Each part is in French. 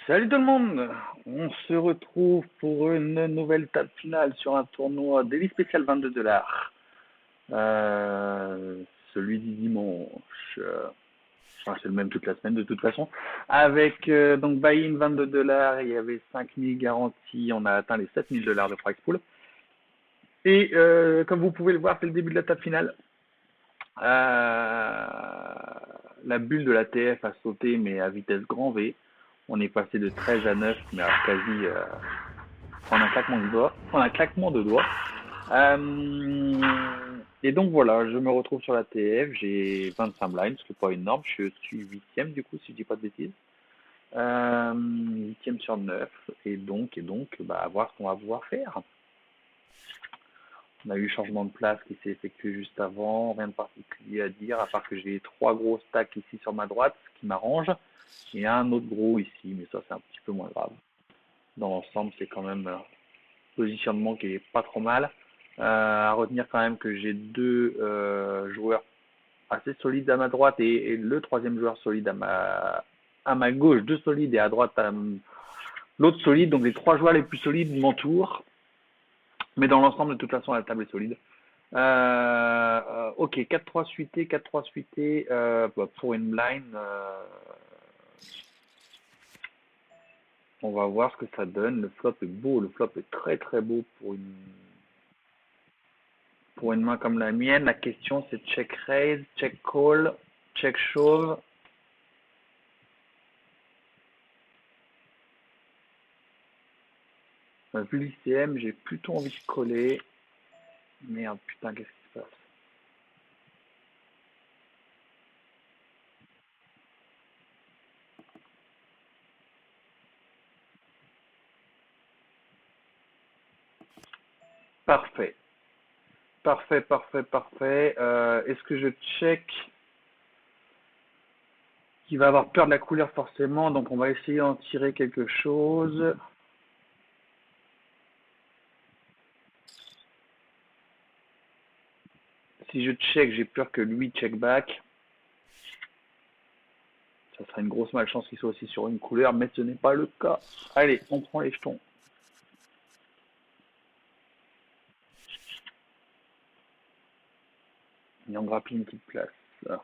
Salut tout le monde! On se retrouve pour une nouvelle table finale sur un tournoi Daily Spécial 22 $. Celui du dimanche. Enfin, c'est le même toute la semaine de toute façon. Avec donc buy-in 22 $, il y avait 5000 garanties, on a atteint les 7000 $ de prize pool. Et comme vous pouvez le voir, c'est le début de la table finale. La bulle de la TF a sauté, mais à vitesse grand V. On est passé de 13 à 9, mais à quasi en un claquement de doigts. En un claquement de doigts. Et donc voilà, je me retrouve sur la TF, j'ai 25 blinds, ce qui n'est pas énorme, je suis 8ème du coup, si je dis pas de bêtises. 8ème sur 9, et donc, bah, à voir ce qu'on va pouvoir faire. On a eu changement de place qui s'est effectué juste avant, rien de particulier à dire, à part que j'ai 3 gros stacks ici sur ma droite, ce qui m'arrange, et un autre gros ici, mais ça c'est un petit peu moins grave. Dans l'ensemble, c'est quand même un positionnement qui est pas trop mal. À retenir quand même que j'ai deux joueurs assez solides à ma droite et le troisième joueur solide à ma gauche, deux solides et à droite l'autre solide. Donc les trois joueurs les plus solides m'entourent. Mais dans l'ensemble, de toute façon, la table est solide. Ok, 4-3 suité, 4-3 suité pour une blind. On va voir ce que ça donne. Le flop est beau, le flop est très très beau pour une main comme la mienne. La question c'est check raise, check call, check shove. Vu l'ICM, j'ai plutôt envie de coller. Merde, putain, qu'est-ce qui se passe? Parfait. Parfait, parfait, parfait. Est-ce que je check? Il va avoir peur de la couleur forcément, donc on va essayer d'en tirer quelque chose. Si je check, j'ai peur que lui check back. Ça serait une grosse malchance qu'il soit aussi sur une couleur, mais ce n'est pas le cas. Allez, on prend les jetons. Et on grappille une petite place. Là.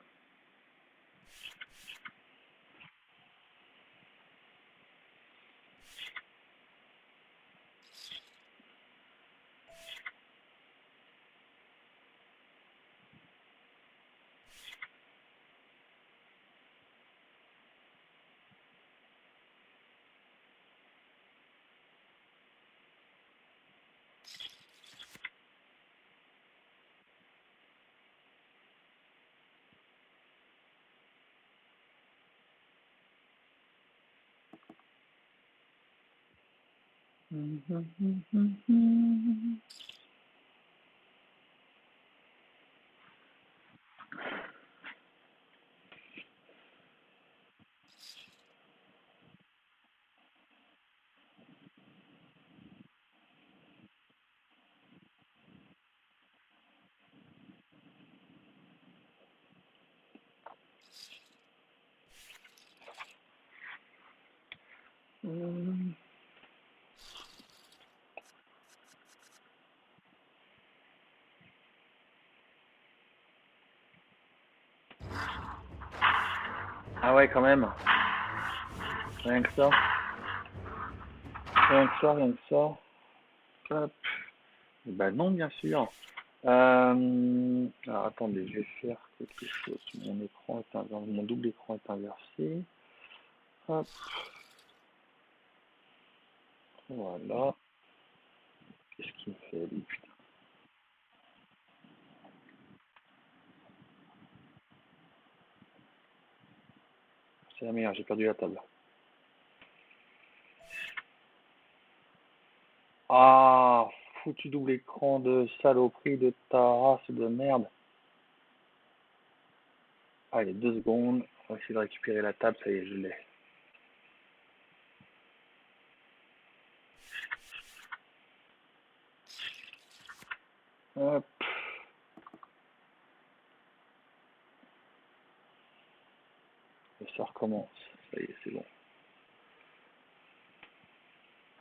Ah ouais, quand même. Rien que ça. Rien que ça, rien que ça. Hop. Bah non, bien sûr. Alors attendez, je vais faire quelque chose. Mon écran est inversé, mon double écran est inversé. Hop. Voilà. Qu'est-ce qu'il me fait, lui, putain. C'est la meilleure, j'ai perdu la table. Ah, foutu double écran de saloperie de ta race de merde. Allez, 2 secondes. On va essayer de récupérer la table, ça y est, je l'ai. Hop. Et ça recommence. Ça y est, c'est bon.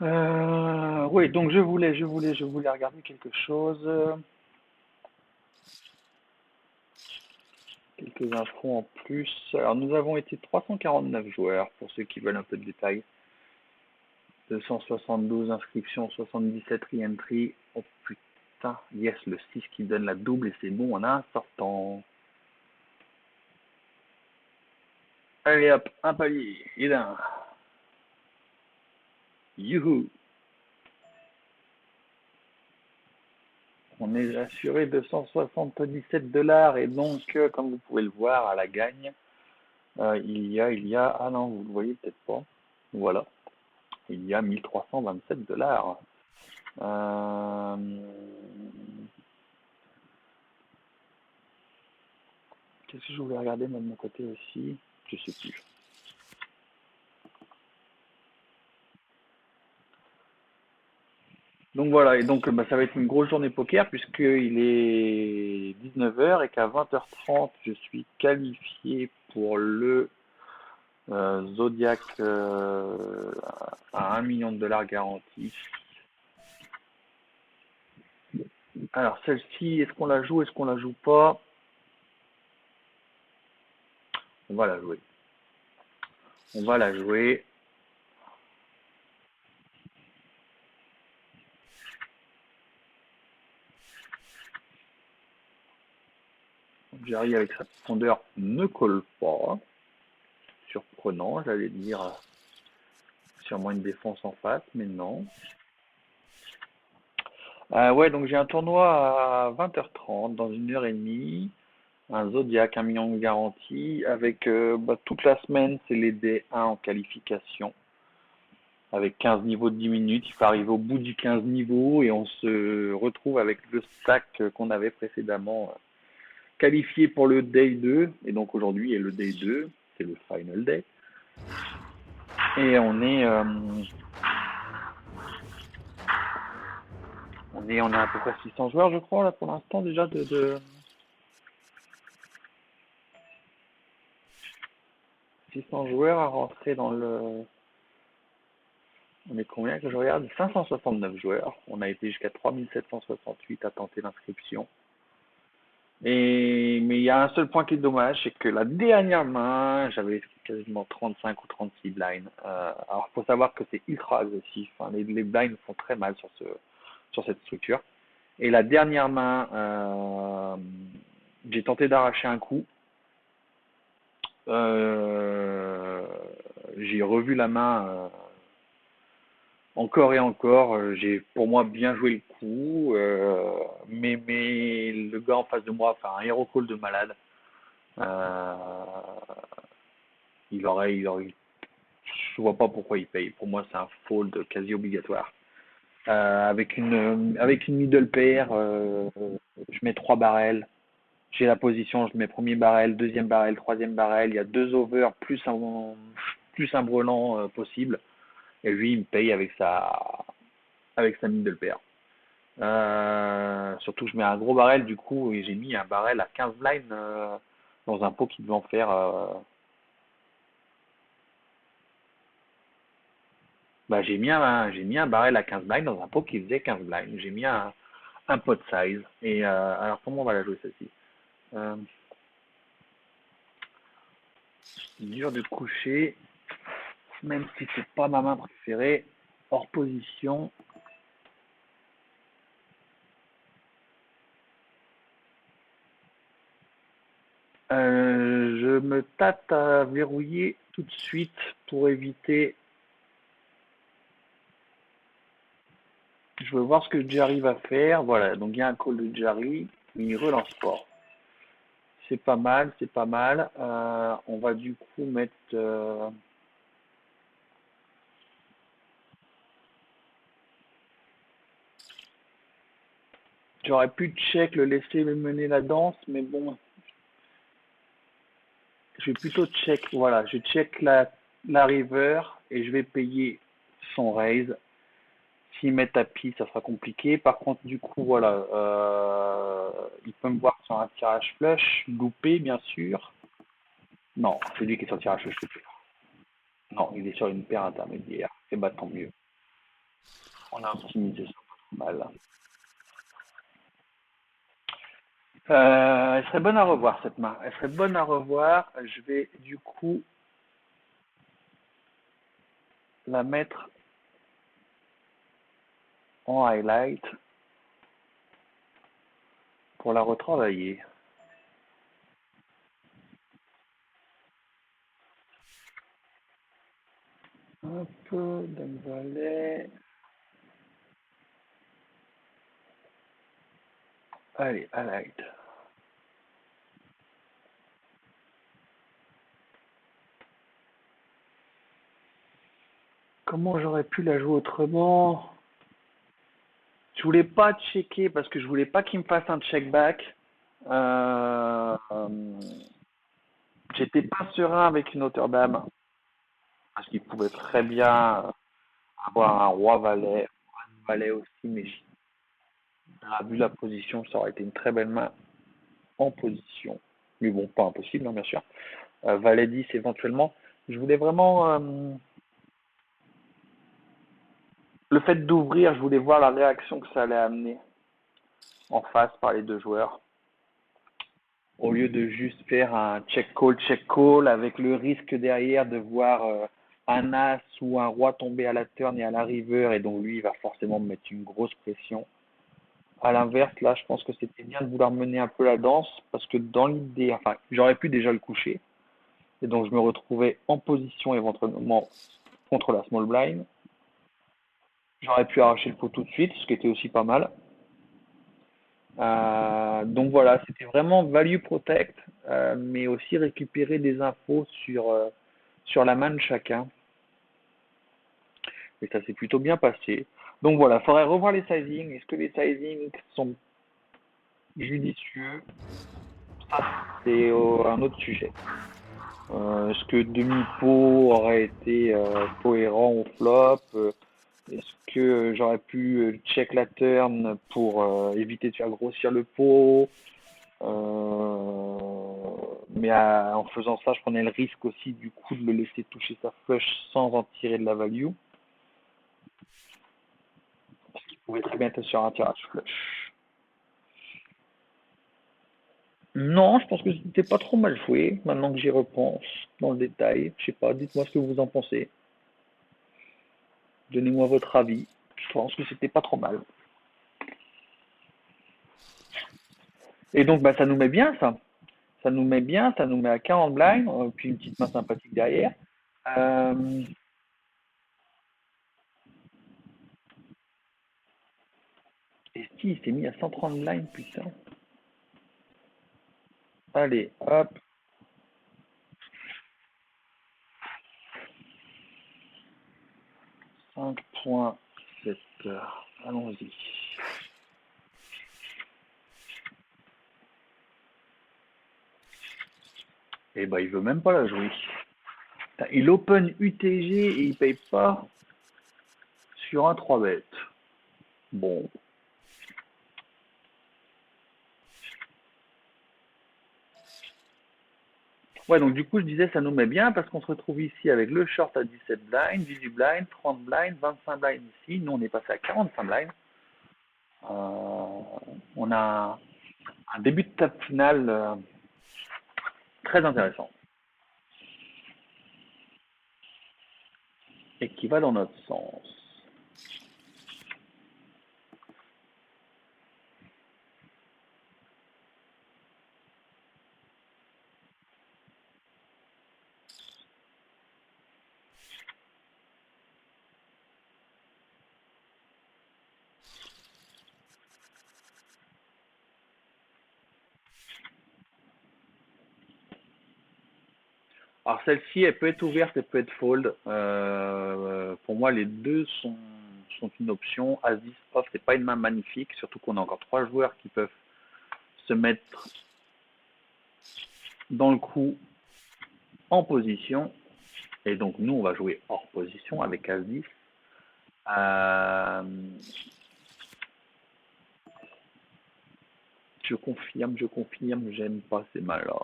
Oui, donc je voulais regarder quelque chose. Quelques infos en plus. Alors, nous avons été 349 joueurs, pour ceux qui veulent un peu de détails. 272 inscriptions, 77 re-entry. Oh putain, yes, le 6 qui donne la double et c'est bon, on a un sortant. Allez hop, un palier, et d'un. Youhou! On est assuré 277 $ et donc, comme vous pouvez le voir à la gagne, ah non, vous le voyez peut-être pas. Voilà, il y a 1327 $. Euh, Qu'est-ce que je voulais regarder moi de mon côté aussi? Je sais plus. Donc voilà, et donc ça va être une grosse journée poker puisqu'il est 19 h et qu'à 20 h 30 je suis qualifié pour le Zodiac à 1 million de $ garanti. Alors celle-ci, est-ce qu'on la joue, est-ce qu'on la joue pas? On va la jouer. On va la jouer. Jerry avec sa profondeur ne colle pas. Surprenant, j'allais dire sûrement une défense en face, mais non. Ouais, donc j'ai un tournoi à 20 h 30 dans 1 h 30. Un Zodiac, 1 million de garantie. Avec toute la semaine, c'est les D1 en qualification. Avec 15 niveaux de 10 minutes. Il faut arriver au bout du 15 niveaux et on se retrouve avec le stack qu'on avait précédemment qualifié pour le Day 2. Et donc aujourd'hui est le Day 2. C'est le Final Day. Et on a à peu près 600 joueurs, je crois, là, pour l'instant, déjà, 600 joueurs à rentrer dans le. On est combien que je regarde? 569 joueurs. On a été jusqu'à 3768 à tenter l'inscription. Mais il y a un seul point qui est dommage, c'est que la dernière main, j'avais quasiment 35 ou 36 blinds. Alors, il faut savoir que c'est ultra agressif. Hein. Les blinds font très mal sur cette structure. Et la dernière main, j'ai tenté d'arracher un coup. J'ai revu la main encore et encore. J'ai pour moi bien joué le coup, mais le gars en face de moi a fait un hero call de malade. Euh, je vois pas pourquoi il paye. Pour moi, c'est un fold quasi obligatoire. Avec une middle pair, je mets 3 barrels. J'ai la position, je mets premier barrel, deuxième barrel, troisième barrel. Il y a 2 over plus un brelan possible. Et lui, il me paye avec sa middle pair. Surtout que je mets un gros barrel du coup et j'ai mis un barrel à 15 blinds dans un pot qui devait en faire. J'ai mis un barrel à 15 blinds dans un pot qui faisait 15 blinds. J'ai mis un pot size. Et alors comment on va la jouer celle-ci? euh, Dur de coucher, même si c'est pas ma main préférée. Hors position. Je me tâte à verrouiller tout de suite pour éviter. Je veux voir ce que Jerry va faire. Voilà, donc il y a un call de Jerry, mais il relance fort. C'est pas mal, c'est pas mal. On va du coup mettre. J'aurais pu check, le laisser mener la danse, mais bon, je vais plutôt check. Voilà, je check la river et je vais payer son raise. S'il met tapis, ça sera compliqué. Par contre, du coup, voilà, il peut me voir sur un tirage flush, loupé, bien sûr. Non, c'est lui qui est sur le tirage flush. Non, il est sur une paire intermédiaire. Et bah tant mieux. On a optimisé ça pas trop mal. Elle serait bonne à revoir cette main. Elle serait bonne à revoir. Je vais du coup la mettre en highlight pour la retravailler. Hop, Dame Valet. Allez, highlight. Comment j'aurais pu la jouer autrement? Je voulais pas checker parce que je voulais pas qu'il me fasse un check back. Euh, J'étais pas serein avec une hauteur dame parce qu'il pouvait très bien avoir un roi valet, un valet aussi, mais vu la position, ça aurait été une très belle main en position. Mais bon, pas impossible, hein, bien sûr. Valet 10 éventuellement. Je voulais vraiment le fait d'ouvrir, je voulais voir la réaction que ça allait amener en face par les deux joueurs. Au lieu de juste faire un check call avec le risque derrière de voir un as ou un roi tomber à la turn et à la river, et donc lui il va forcément me mettre une grosse pression. À l'inverse, là, je pense que c'était bien de vouloir mener un peu la danse parce que dans l'idée, enfin, j'aurais pu déjà le coucher et donc je me retrouvais en position éventuellement contre la small blind. J'aurais pu arracher le pot tout de suite, ce qui était aussi pas mal. Donc voilà, c'était vraiment value protect, mais aussi récupérer des infos sur la main de chacun. Et ça s'est plutôt bien passé. Donc voilà, il faudrait revoir les sizings. Est-ce que les sizings sont judicieux? Ça, c'est un autre sujet. Est-ce que demi-pot aurait été cohérent au flop? Est-ce que j'aurais pu check la turn pour éviter de faire grossir le pot? Mais en faisant ça, je prenais le risque aussi du coup de le laisser toucher sa flush sans en tirer de la value. Parce qu'il pouvait très bien être sur un tirage flush. Non, je pense que c'était pas trop mal joué, maintenant que j'y repense dans le détail. Je sais pas, dites-moi ce que vous en pensez. Donnez-moi votre avis. Je pense que c'était pas trop mal. Et donc, bah, ça nous met bien, ça. Ça nous met bien, ça nous met à 40 blinds, puis une petite main sympathique derrière. Euh, et si, il s'est mis à 130 blinds, putain. Allez, hop. 5.7 heures. Allons-y. Et bah, il veut même pas la jouer. Il open UTG et il paye pas sur un 3 bet. Bon. Ouais, donc du coup, je disais, ça nous met bien parce qu'on se retrouve ici avec le short à 17 blinds, 18 blinds, 30 blinds, 25 blinds ici. Nous, on est passé à 45 blinds. On a un début de table finale très intéressant et qui va dans notre sens. Alors celle-ci, elle peut être ouverte, elle peut être fold. Pour moi, les deux sont une option. As-10 off, c'est pas une main magnifique, surtout qu'on a encore trois joueurs qui peuvent se mettre dans le coup en position. Et donc nous, on va jouer hors position avec As-10. Je confirme, j'aime pas ces mains-là.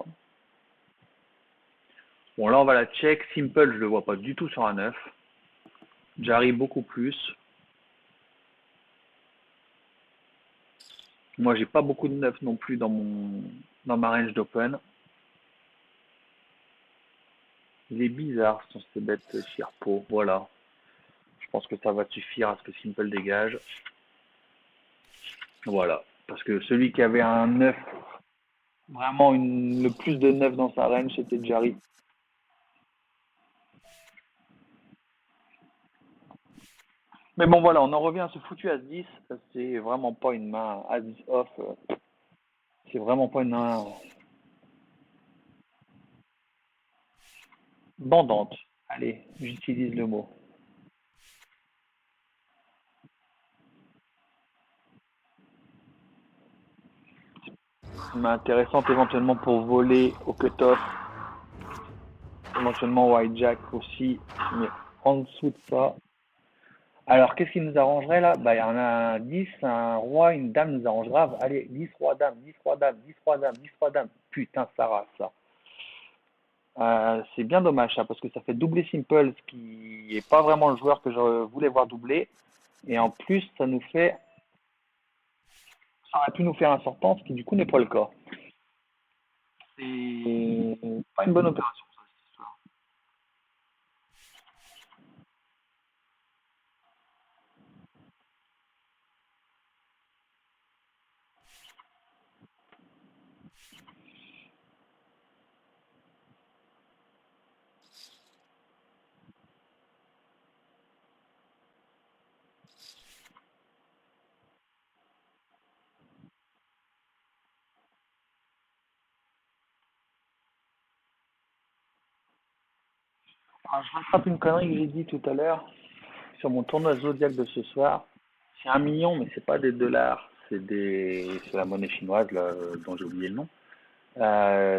Bon, là, on va la check. Simple, je le vois pas du tout sur un 9. Jarry, beaucoup plus. Moi, j'ai pas beaucoup de neufs non plus dans ma range d'open. Il est bizarre sur ces bêtes Chirpo. Voilà. Je pense que ça va suffire à ce que Simple dégage. Voilà. Parce que celui qui avait un 9, vraiment le plus de 9 dans sa range, c'était Jarry. Mais bon, voilà, on en revient à ce foutu As-10. C'est vraiment pas une main As-10 off. C'est vraiment pas une main bandante. Allez, j'utilise le mot. Une main intéressante éventuellement pour voler au cut-off. Éventuellement au hijack aussi. Mais en dessous de ça. Alors, qu'est-ce qui nous arrangerait là? Bah, il y en a un 10, un roi, une dame nous arrange grave. Allez, 10 roi dame, 10 roi dame, 10 roi dame, 10 roi dame. Putain, Sarah, ça. C'est bien dommage ça, parce que ça fait doubler Simple, ce qui est pas vraiment le joueur que je voulais voir doubler. Et en plus, ça aurait pu nous faire un sortant, ce qui du coup n'est pas le cas. C'est pas une bonne opération. Alors, je rattrape une connerie que j'ai dit tout à l'heure sur mon tournoi Zodiac de ce soir. C'est 1 million, mais c'est pas des dollars, c'est la monnaie chinoise là, dont j'ai oublié le nom.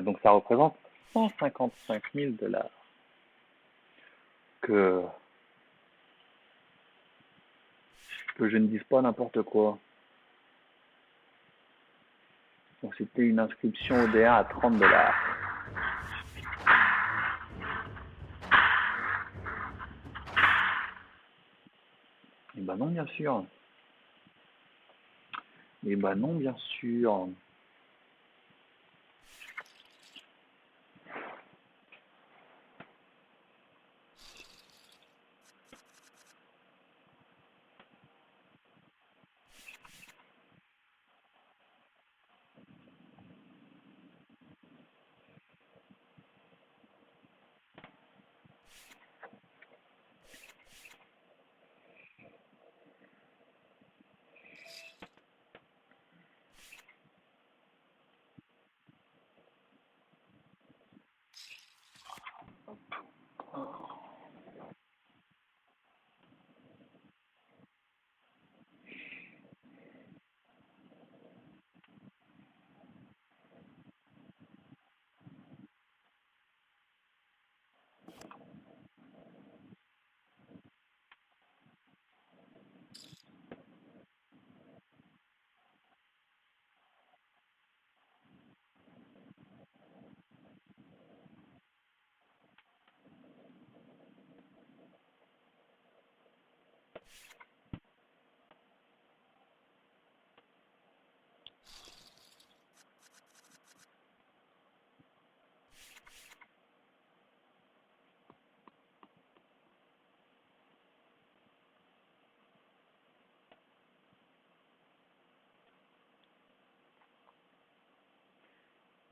Donc ça représente 155 000 $. Que, que je ne dise pas n'importe quoi. Donc c'était une inscription ODA à 30 $. Et ben non, bien sûr. Et ben non, bien sûr.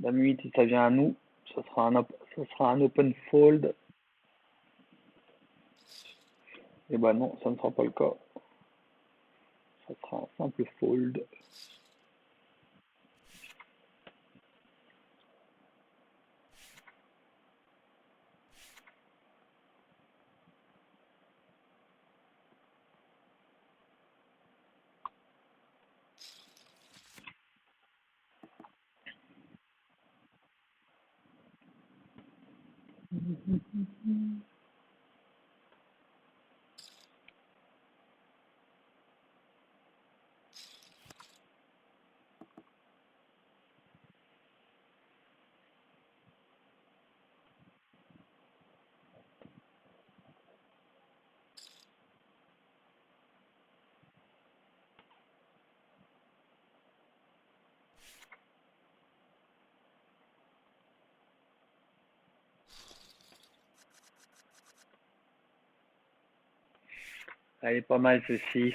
Dame 8, si ça vient à nous, ça sera un open fold. Et ben non, ça ne sera pas le cas. Ça sera un simple fold. Elle est pas mal celle-ci.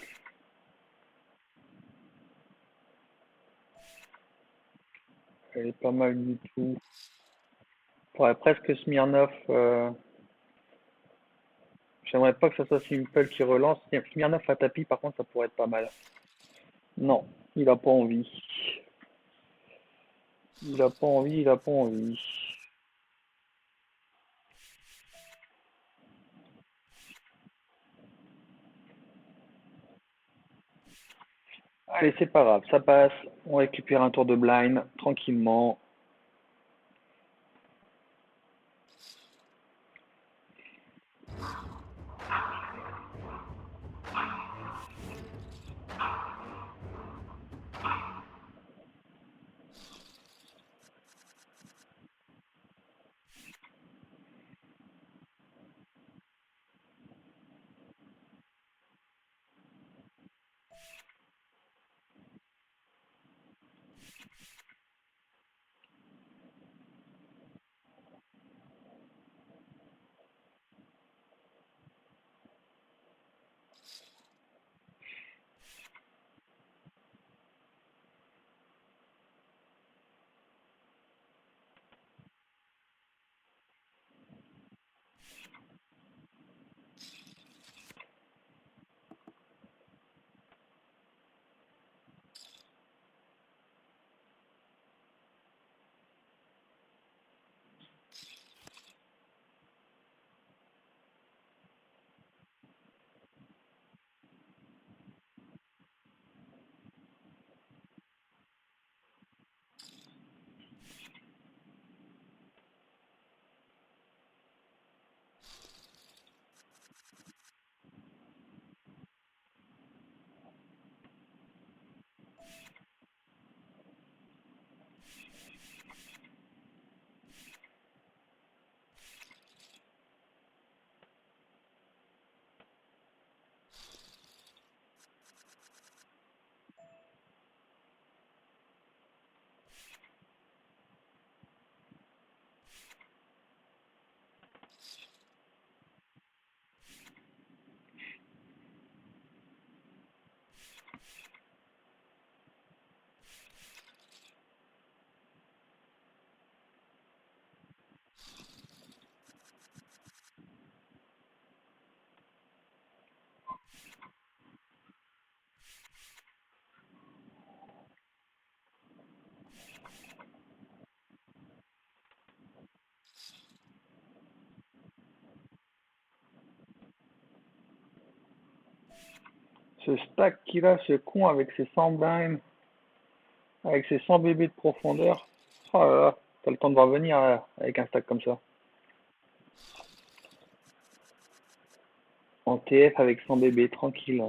Elle est pas mal du tout. Faudrait presque Smirnov. J'aimerais pas que ce soit Simple qui relance. Smirnov à tapis, par contre, ça pourrait être pas mal. Non, il a pas envie. Il a pas envie, il a pas envie. Allez, c'est pas grave, ça passe. On récupère un tour de blind tranquillement. Ce stack qu'il a, ce con, avec ses 100 blinds, avec ses 100 bébés de profondeur. Oh là là, t'as le temps de voir venir avec un stack comme ça. En TF avec 100 bébés, tranquille.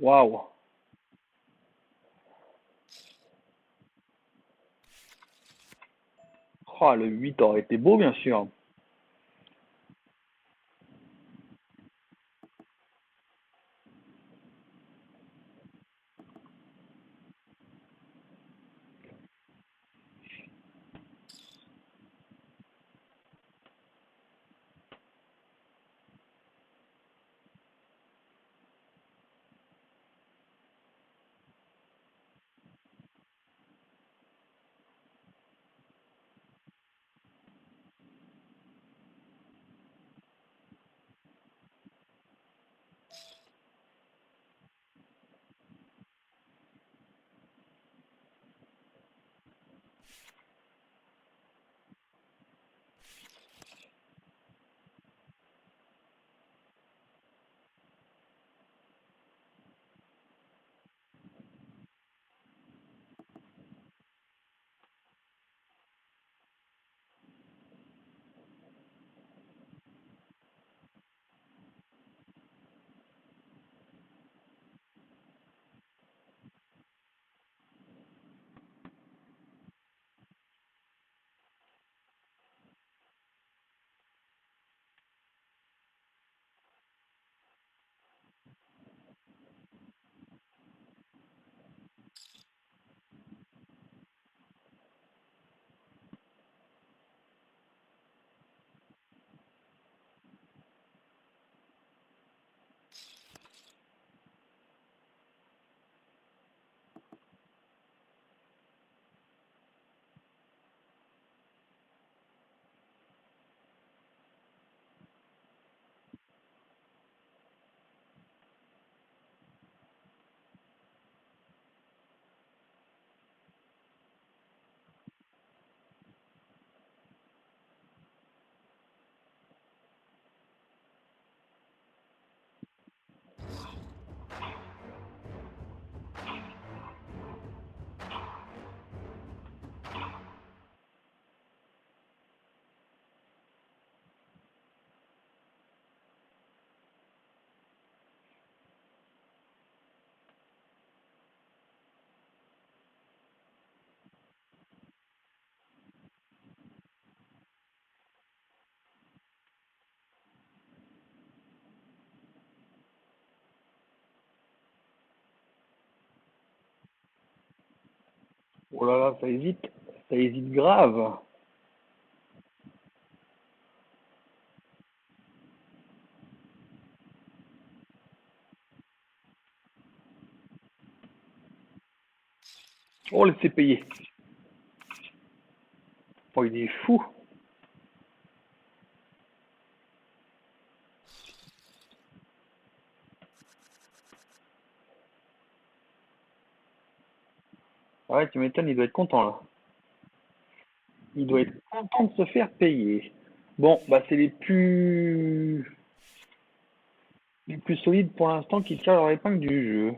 Waouh. Oh, le 8 aurait été beau, bien sûr. Oh là là, ça hésite grave. Oh, laissez payer. Oh, il est fou. Ouais, tu m'étonnes, il doit être content là. Il doit être content de se faire payer. Bon, bah c'est les plus solides pour l'instant qui tirent leur épingle du jeu.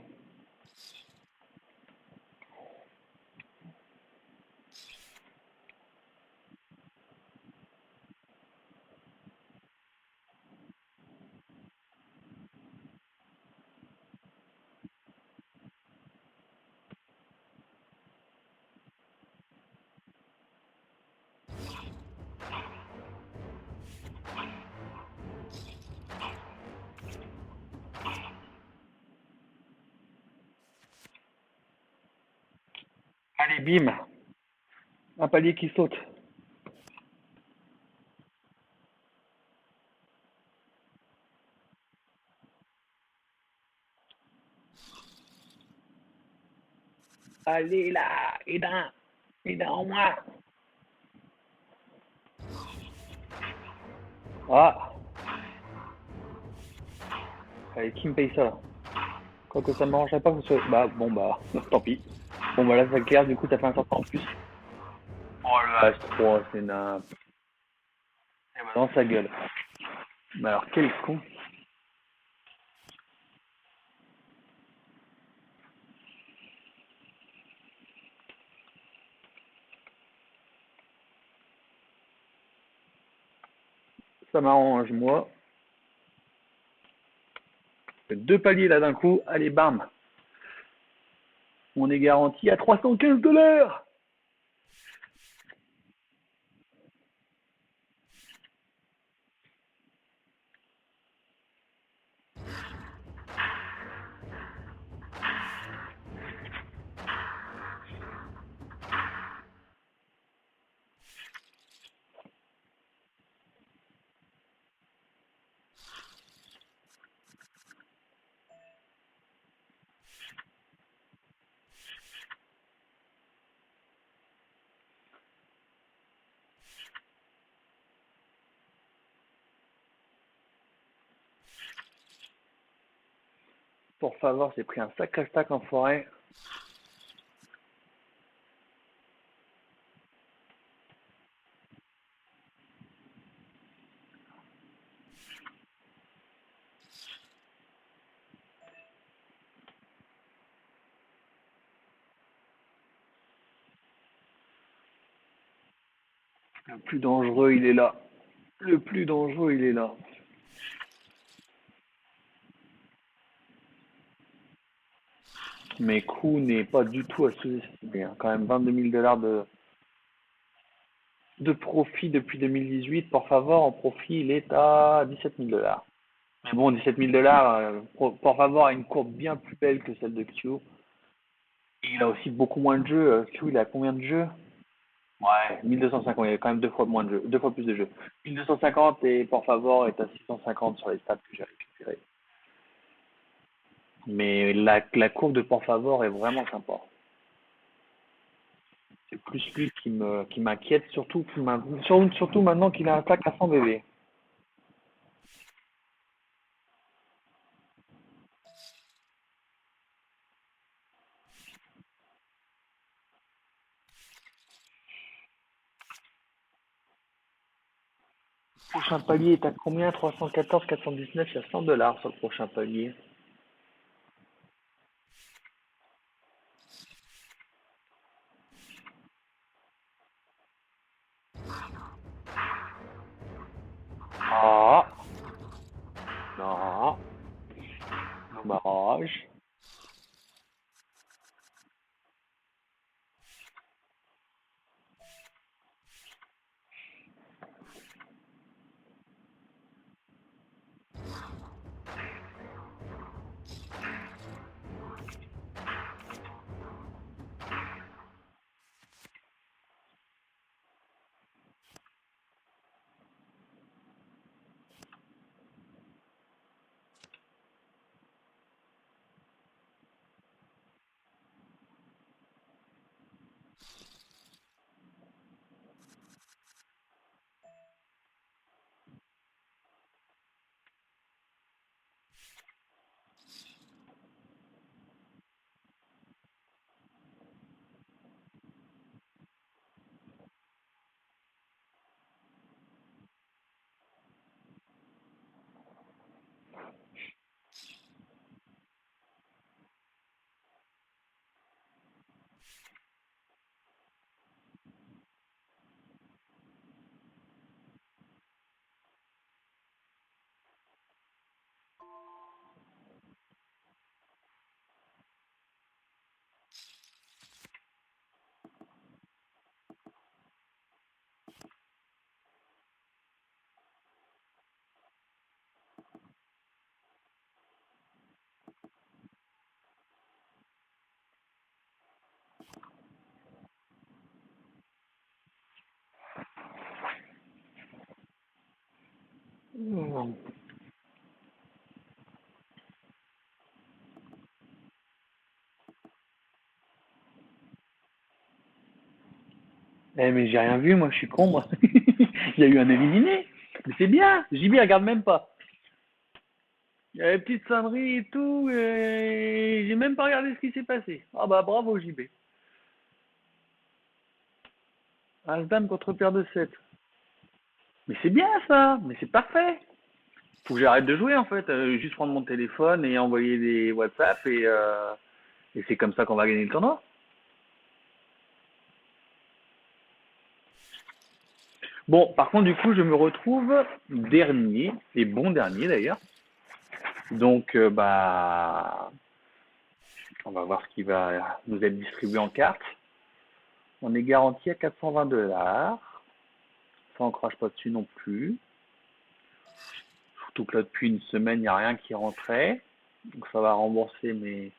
Allez, bim, un palier qui saute. Allez là, aidin en moi. Ah, allez, qui me paye ça là? Quoique ça ne m'arrangerait pas que ce soit. Bah, bon, bah, tant pis. Bon, bah là, ça clair, du coup, ça fait un certain en plus. Oh le As-3, c'est nappe. Eh ben, dans sa gueule. Mais alors, quel con. Ça m'arrange, moi. Deux paliers là d'un coup. Allez, bam. On est garanti à 315 $. Pour favor, j'ai pris un sacré stack en forêt. Le plus dangereux, il est là. Le plus dangereux, il est là. Mais Crew n'est pas du tout à sous-estimer. Quand même 22 000 $ de profit depuis 2018. Pour favor, en profit, il est à 17 000 $. Mais bon, 17 000 $, pour favor a une courbe bien plus belle que celle de Q. Et il a aussi beaucoup moins de jeux. Q, il a combien de jeux? Ouais, 1250, il y a quand même deux fois moins de jeux, deux fois plus de jeux. 1250 et pour favor est à 650 sur les stats que j'ai récupérées. Mais la courbe de pour favor est vraiment sympa. C'est plus lui qui m'inquiète, surtout maintenant qu'il a un tac à 100 bébés. Le prochain palier est à combien? 314, 419, il y a 100 $ sur le prochain palier. Ah, non, dommage. Eh, mais j'ai rien vu, moi, je suis con, moi. Il y a eu un éliminé. Mais c'est bien. JB regarde même pas. Il y a les petites sonneries et tout, et j'ai même pas regardé ce qui s'est passé. Ah bah bravo JB. As-Dame contre paire de 7. Mais c'est bien ça, mais c'est parfait. Faut que j'arrête de jouer en fait, juste prendre mon téléphone et envoyer des WhatsApp et c'est comme ça qu'on va gagner le tournoi. Bon, par contre du coup je me retrouve dernier, et bon dernier d'ailleurs. Donc bah on va voir ce qui va nous être distribué en cartes. On est garanti à 420 $. Ça on crache pas dessus non plus. Surtout que là depuis une semaine il n'y a rien qui rentrait. Donc ça va rembourser mes.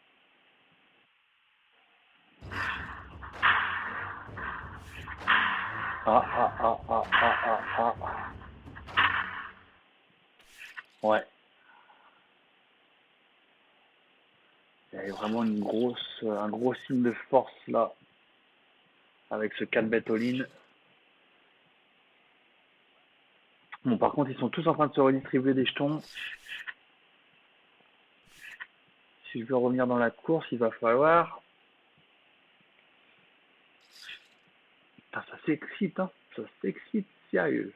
Ah ah ah ah ah ah ah. Ouais. Il y avait vraiment un gros signe de force là, avec ce 4 bet all-in. Bon, par contre, ils sont tous en train de se redistribuer des jetons. Si je veux revenir dans la course, il va falloir. Putain, ça s'excite, hein. Ça s'excite sérieux.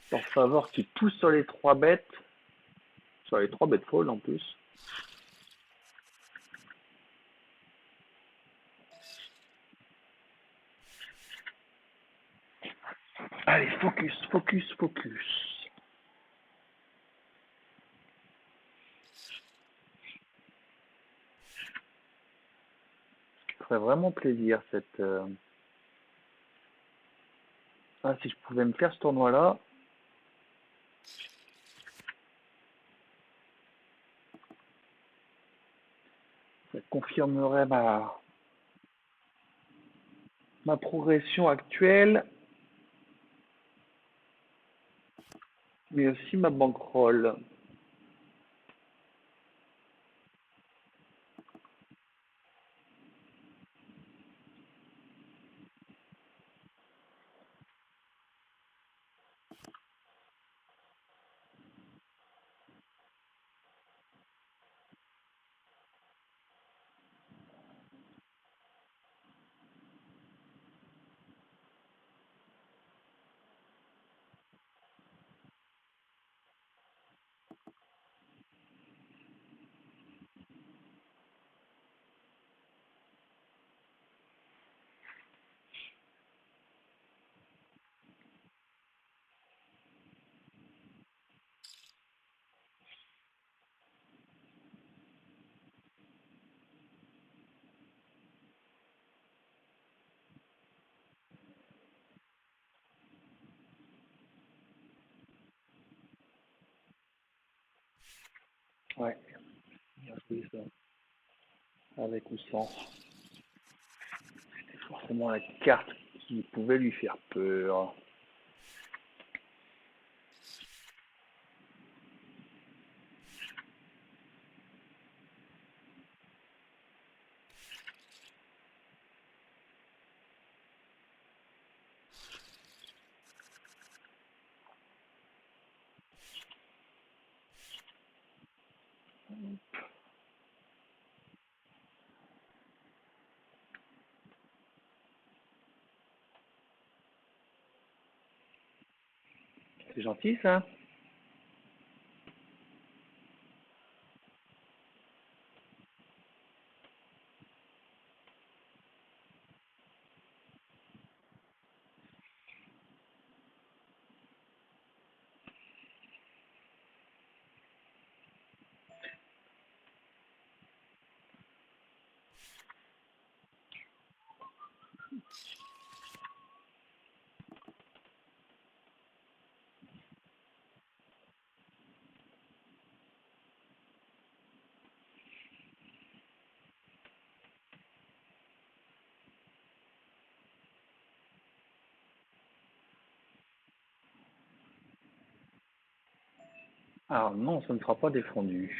Por favor, qui pousse sur les 3 bêtes. Sur les 3 bêtes fold en plus. Allez, focus, focus, focus. Ça ferait vraiment plaisir cette. Ah, si je pouvais me faire ce tournoi-là. Ça confirmerait ma progression actuelle, mais aussi ma bankroll. Ouais, bien joué ça. Avec ou sans. C'était forcément la carte qui pouvait lui faire peur. C'est gentil ça. Alors non, ça ne sera pas défendu.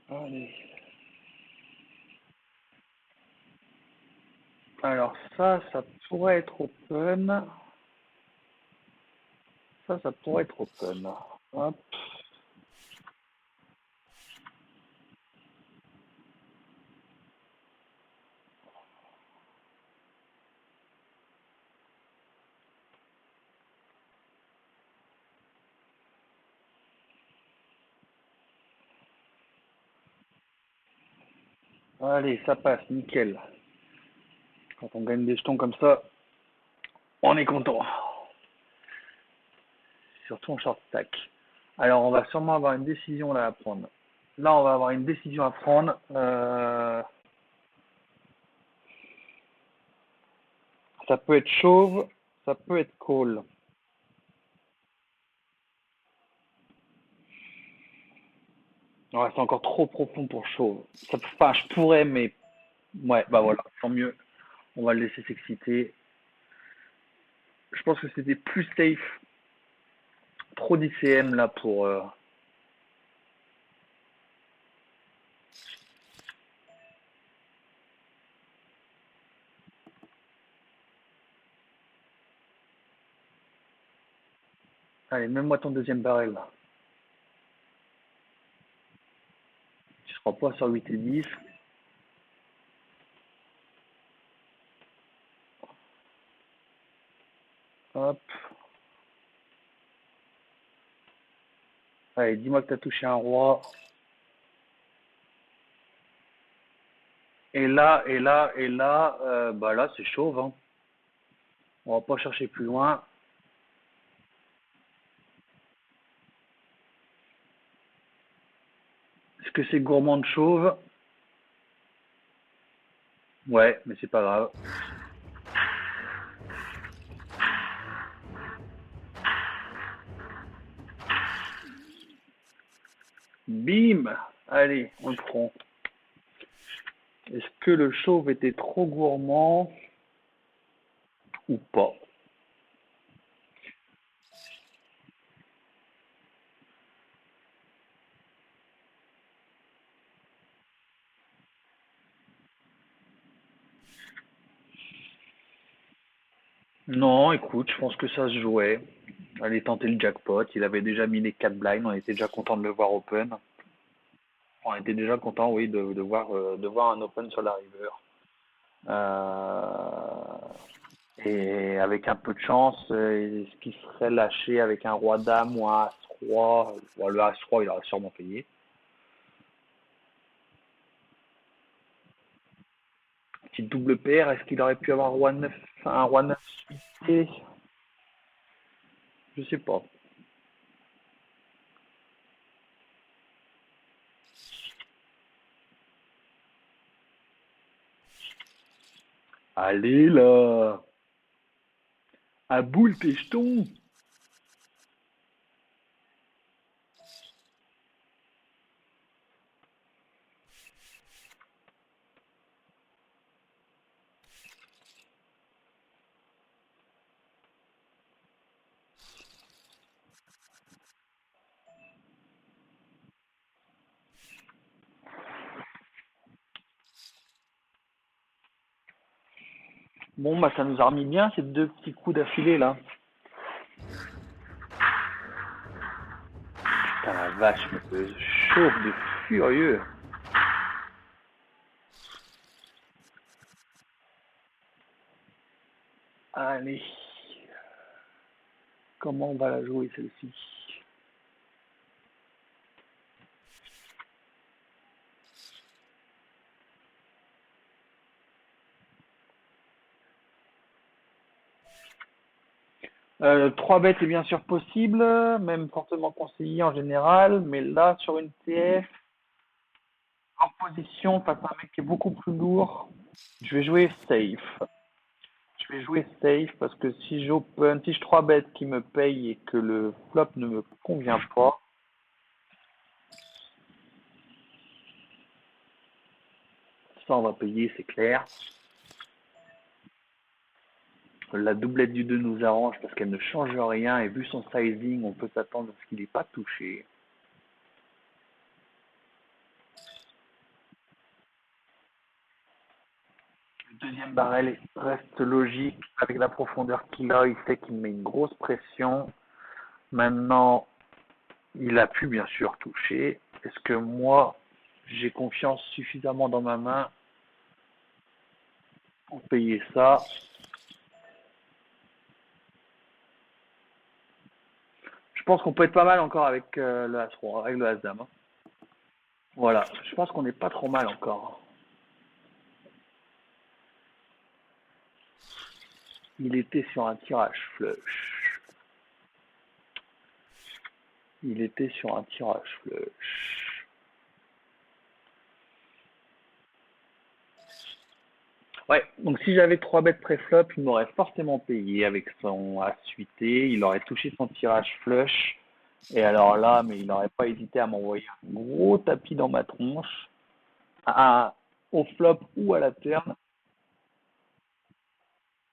Allez. Alors ça pourrait être open. Ça pourrait être open. Hop. Allez, ça passe, nickel. Quand on gagne des jetons comme ça, on est content. Surtout en short stack. Alors, on va sûrement avoir une décision là à prendre. Là, on va avoir une décision à prendre. Ça peut être chauve, ça peut être call. Ouais, c'est encore trop profond pour chauve. Enfin, je pourrais, mais ouais, bah voilà, tant mieux. On va le laisser s'exciter. Je pense que c'était plus safe. Trop d'ICM là pour. Allez, mets-moi ton deuxième barrel là. Tu seras pas sur 8 et 10. Hop. Allez, dis-moi que tu as touché un roi. Bah là, c'est chauve. Hein. On va pas chercher plus loin. Est-ce que c'est gourmand de chauve? Ouais, mais c'est pas grave. Bim! Allez, on le prend. Est-ce que le chauve était trop gourmand ou pas? Non, écoute, je pense que ça se jouait. Allez tenter le jackpot. Il avait déjà mis les 4 blinds. On était déjà content de le voir open. On était déjà content, oui, de voir un open sur la river. Et avec un peu de chance, ce qui serait lâché avec un roi dame ou un as-roi? Bon, le as-roi, il aurait sûrement payé. Petite double paire, est-ce qu'il aurait pu avoir un roi 9 suité? Je sais pas. Allez là! À boule tes jetons! Bon, bah ça nous a remis bien ces deux petits coups d'affilée là. Putain, la vache, je me chauffe de furieux. Allez. Comment on va la jouer celle-ci? Trois bêtes est bien sûr possible, même fortement conseillé en général, mais là sur une TF, en position face à un mec qui est beaucoup plus lourd, je vais jouer safe. Je vais jouer safe parce que si j'open, si je 3 bêtes qui me payent et que le flop ne me convient pas, ça on va payer, c'est clair. La doublette du 2 nous arrange parce qu'elle ne change rien et vu son sizing, on peut s'attendre à ce qu'il n'ait pas touché. Le deuxième barrel reste logique avec la profondeur qu'il a, il sait qu'il met une grosse pression. Maintenant, il a pu bien sûr toucher. Est-ce que moi, j'ai confiance suffisamment dans ma main pour payer ça? Je pense qu'on peut être pas mal encore avec le As-Roi, avec le As-Dame. Hein. Voilà, je pense qu'on n'est pas trop mal encore. Il était sur un tirage flush. Il était sur un tirage flush. Ouais, donc si j'avais 3 bêtes pré-flop, il m'aurait forcément payé avec son As suité. Il aurait touché son tirage flush. Et alors là, mais il n'aurait pas hésité à m'envoyer un gros tapis dans ma tronche, au flop ou à la turn.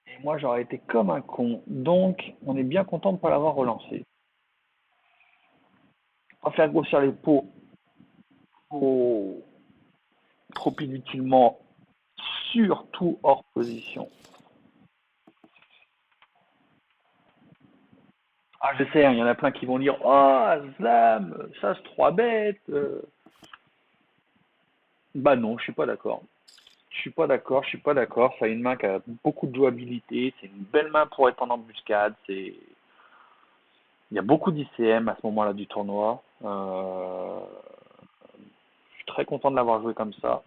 Et moi, j'aurais été comme un con. Donc, on est bien content de ne pas l'avoir relancé. On va faire grossir les pots trop inutilement, surtout hors position. Ah, je sais, hein, il y en a plein qui vont dire oh, Slam, ça c'est 3 bêtes. Bah non, je suis pas d'accord. Je suis pas d'accord. Ça a une main qui a beaucoup de jouabilité. C'est une belle main pour être en embuscade. Il y a beaucoup d'ICM à ce moment-là du tournoi. Je suis très content de l'avoir joué comme ça.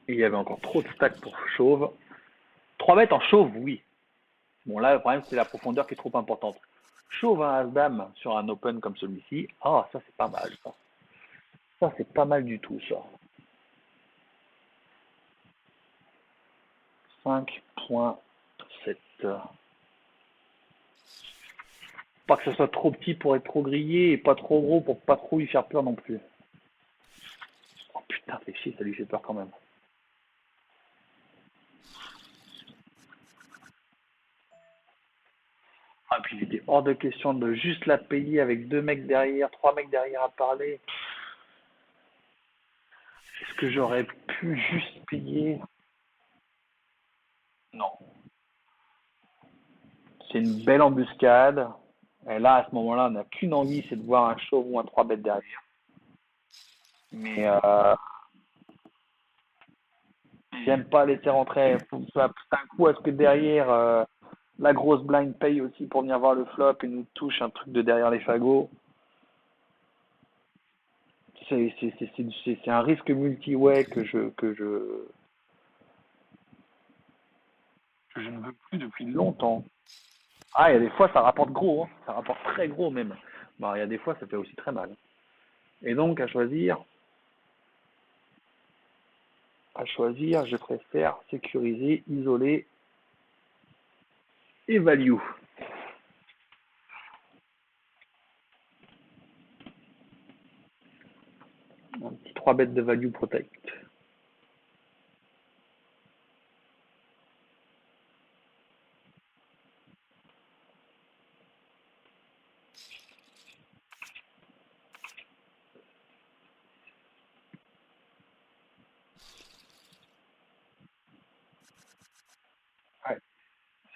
Et il y avait encore trop de stacks pour chauve. 3 bêtes en chauve, oui. Bon, là, le problème, c'est la profondeur qui est trop importante. Chauve un As-Dame sur un open comme celui-ci. Ah, ça, c'est pas mal, ça. Ça, c'est pas mal du tout, ça. 5.7. Pas que ce soit trop petit pour être trop grillé et pas trop gros pour pas trop lui faire peur non plus. Oh putain, fais chier, ça lui fait peur quand même. Ah, puis il était hors de question de juste la payer avec 2 mecs derrière, 3 mecs derrière à parler. Est-ce que j'aurais pu juste payer? Non. C'est une belle embuscade. Et là, à ce moment-là, on n'a qu'une envie, c'est de voir un chauve ou un 3 bêtes derrière. Mais j'aime pas laisser rentrer. C'est un coup à ce que derrière, la grosse blind paye aussi pour venir voir le flop et nous touche un truc de derrière les fagots. C'est un risque multi-way que je ne veux plus depuis longtemps. Ah, il y a des fois, ça rapporte gros, hein. Ça rapporte très gros même. Bah, il y a des fois, ça fait aussi très mal. Et donc, à choisir, je préfère sécuriser, isoler et value. Un petit 3 bêtes de value protect.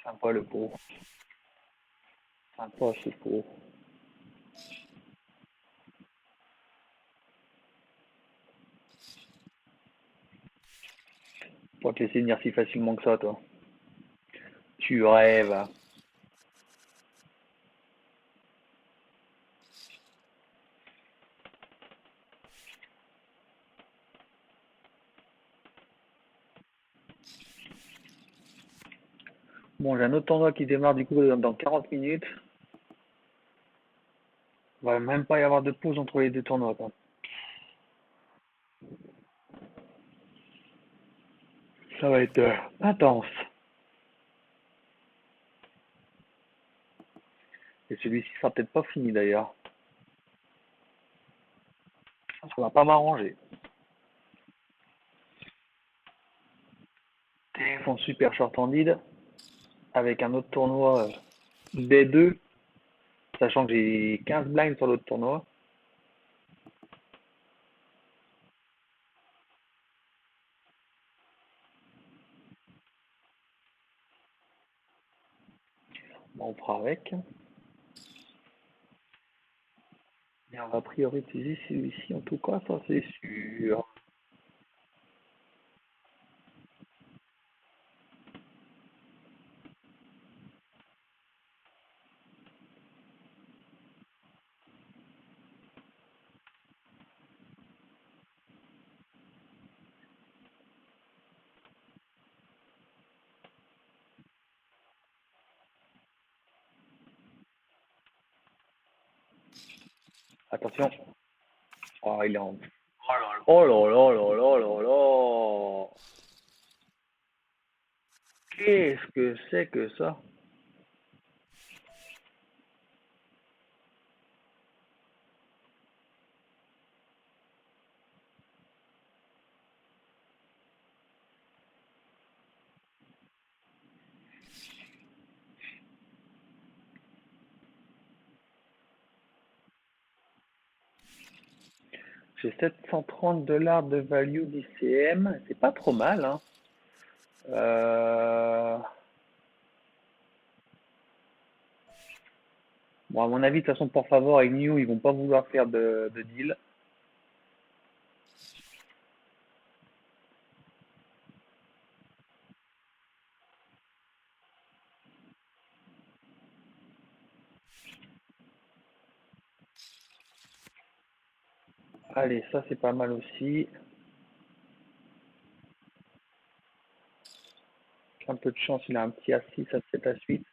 Sympa le pot. Sympa ce pot. Pas te laisser venir si facilement que ça, toi. Tu rêves. Bon, j'ai un autre tournoi qui démarre du coup dans 40 minutes. Il va même pas y avoir de pause entre les deux tournois, quoi. Ça va être intense. Et celui-ci sera peut-être pas fini d'ailleurs. Ça va pas m'arranger. Téléphone super short-handed avec un autre tournoi D2, sachant que j'ai 15 blinds sur l'autre tournoi. Bon, on fera avec. Et on va prioriser celui-ci en tout cas, ça c'est sûr. Attention. Oh, il est en... Oh là là là là là là. Qu'est-ce que c'est que ça? J'ai 730 $ de value d'ICM. C'est pas trop mal, hein. Bon, à mon avis, de toute façon, pour favor avec New, ils vont pas vouloir faire de deal. Allez, ça c'est pas mal aussi. Avec un peu de chance, il a un petit A6, A7, A8.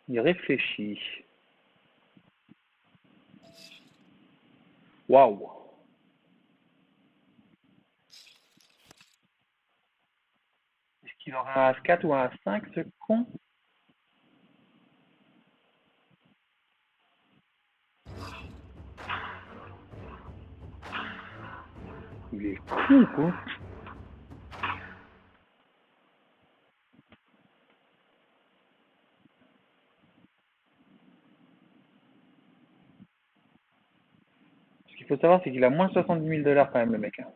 Il réfléchit. Waouh! Est-ce qu'il aura un As4 ou un As5, ce con? Il est con, quoi. Ce qu'il faut savoir, c'est qu'il a moins de 70 000 $ quand même, le mec, hein.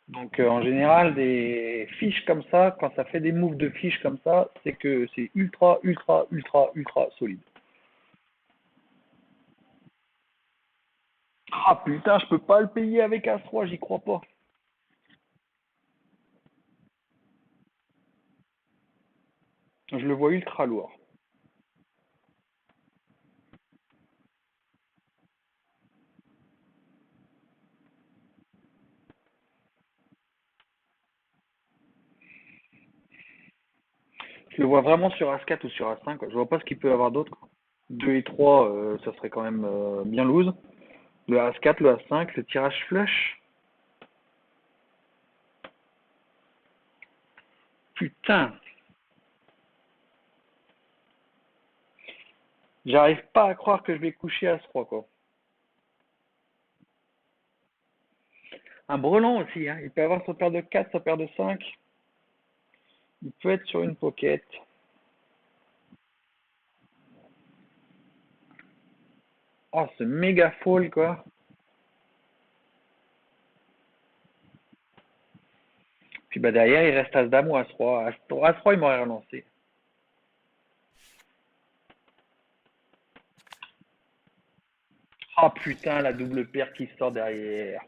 Donc, en général, des fiches comme ça, quand ça fait des moves de fiches comme ça, c'est que c'est ultra, ultra, ultra, ultra solide. Ah putain, je peux pas le payer avec As3, j'y crois pas. Je le vois ultra lourd. Je le vois vraiment sur As4 ou sur As5, quoi. Je vois pas ce qu'il peut y avoir d'autre, quoi. 2 et 3, ça serait quand même bien loose. Le As4, le As5, le tirage flush. Putain, j'arrive pas à croire que je vais coucher As3, quoi. Un brelan aussi, hein. Il peut avoir sa paire de 4, sa paire de 5. Il peut être sur une pocket. Oh, c'est méga fold, quoi. bah derrière, il reste As-Dame ou As-Roi. As-Roi, il m'aurait relancé. Oh putain, la double paire qui sort derrière.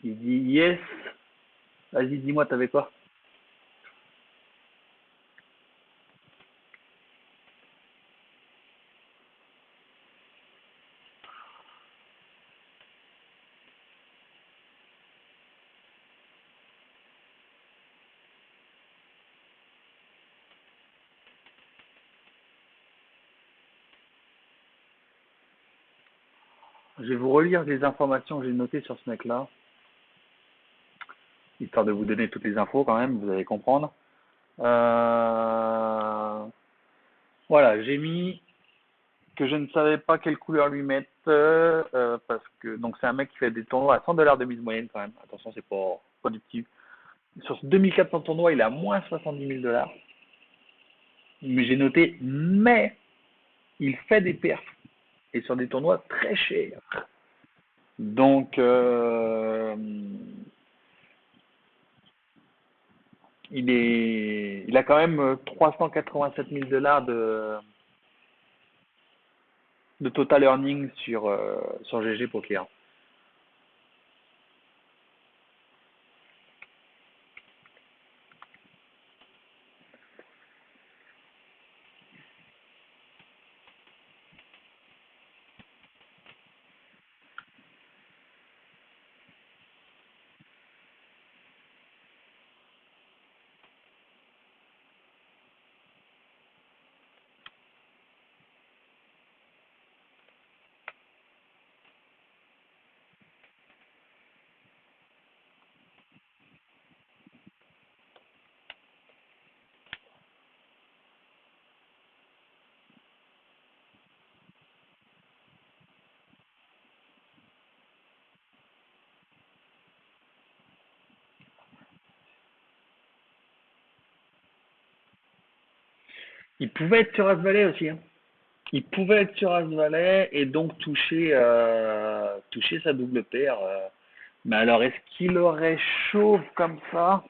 Il dit yes. Vas-y, dis-moi, t'avais quoi? Je vais vous relire les informations que j'ai notées sur ce mec-là, histoire de vous donner toutes les infos quand même, vous allez comprendre. Voilà, j'ai mis que je ne savais pas quelle couleur lui mettre parce que donc c'est un mec qui fait des tournois à 100 $ de mise moyenne quand même. Attention, c'est pas du petit. Sur 2400 tournois, il est à moins 70 000 $. Mais j'ai noté, mais il fait des perfs et sur des tournois très chers. Donc, il a quand même 387 000 $ de total earning sur GG Poker. Il pouvait être sur As-Valet aussi. Hein. Il pouvait être sur As-Valet et donc toucher sa double paire. Mais alors, est-ce qu'il aurait chauve comme ça?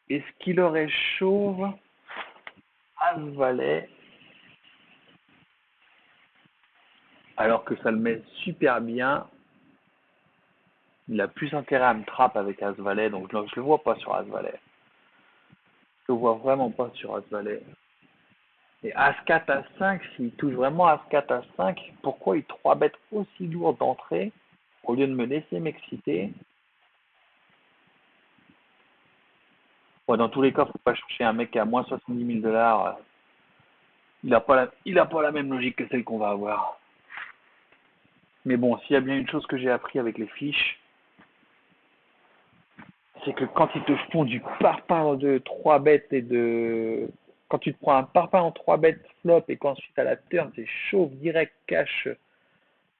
Est-ce qu'il aurait chauve As-Valet alors que ça le met super bien? Il a plus intérêt à me trap avec As-Valet, donc je le vois pas sur As-Valet. Je le vois vraiment pas sur As-Valet. Et As-4, As-5, s'il touche vraiment As-4, As-5, pourquoi il 3 bête aussi lourd d'entrée au lieu de me laisser m'exciter? Ouais, dans tous les cas, faut pas chercher un mec à moins 70 000 $. Il a pas la même logique que celle qu'on va avoir. Mais bon, s'il y a bien une chose que j'ai appris avec les fiches, c'est que quand ils te font du parpaing de 3 bêtes quand tu te prends un parpaing en 3 bêtes flop et qu'ensuite à la turn, c'est chauve, direct, cash,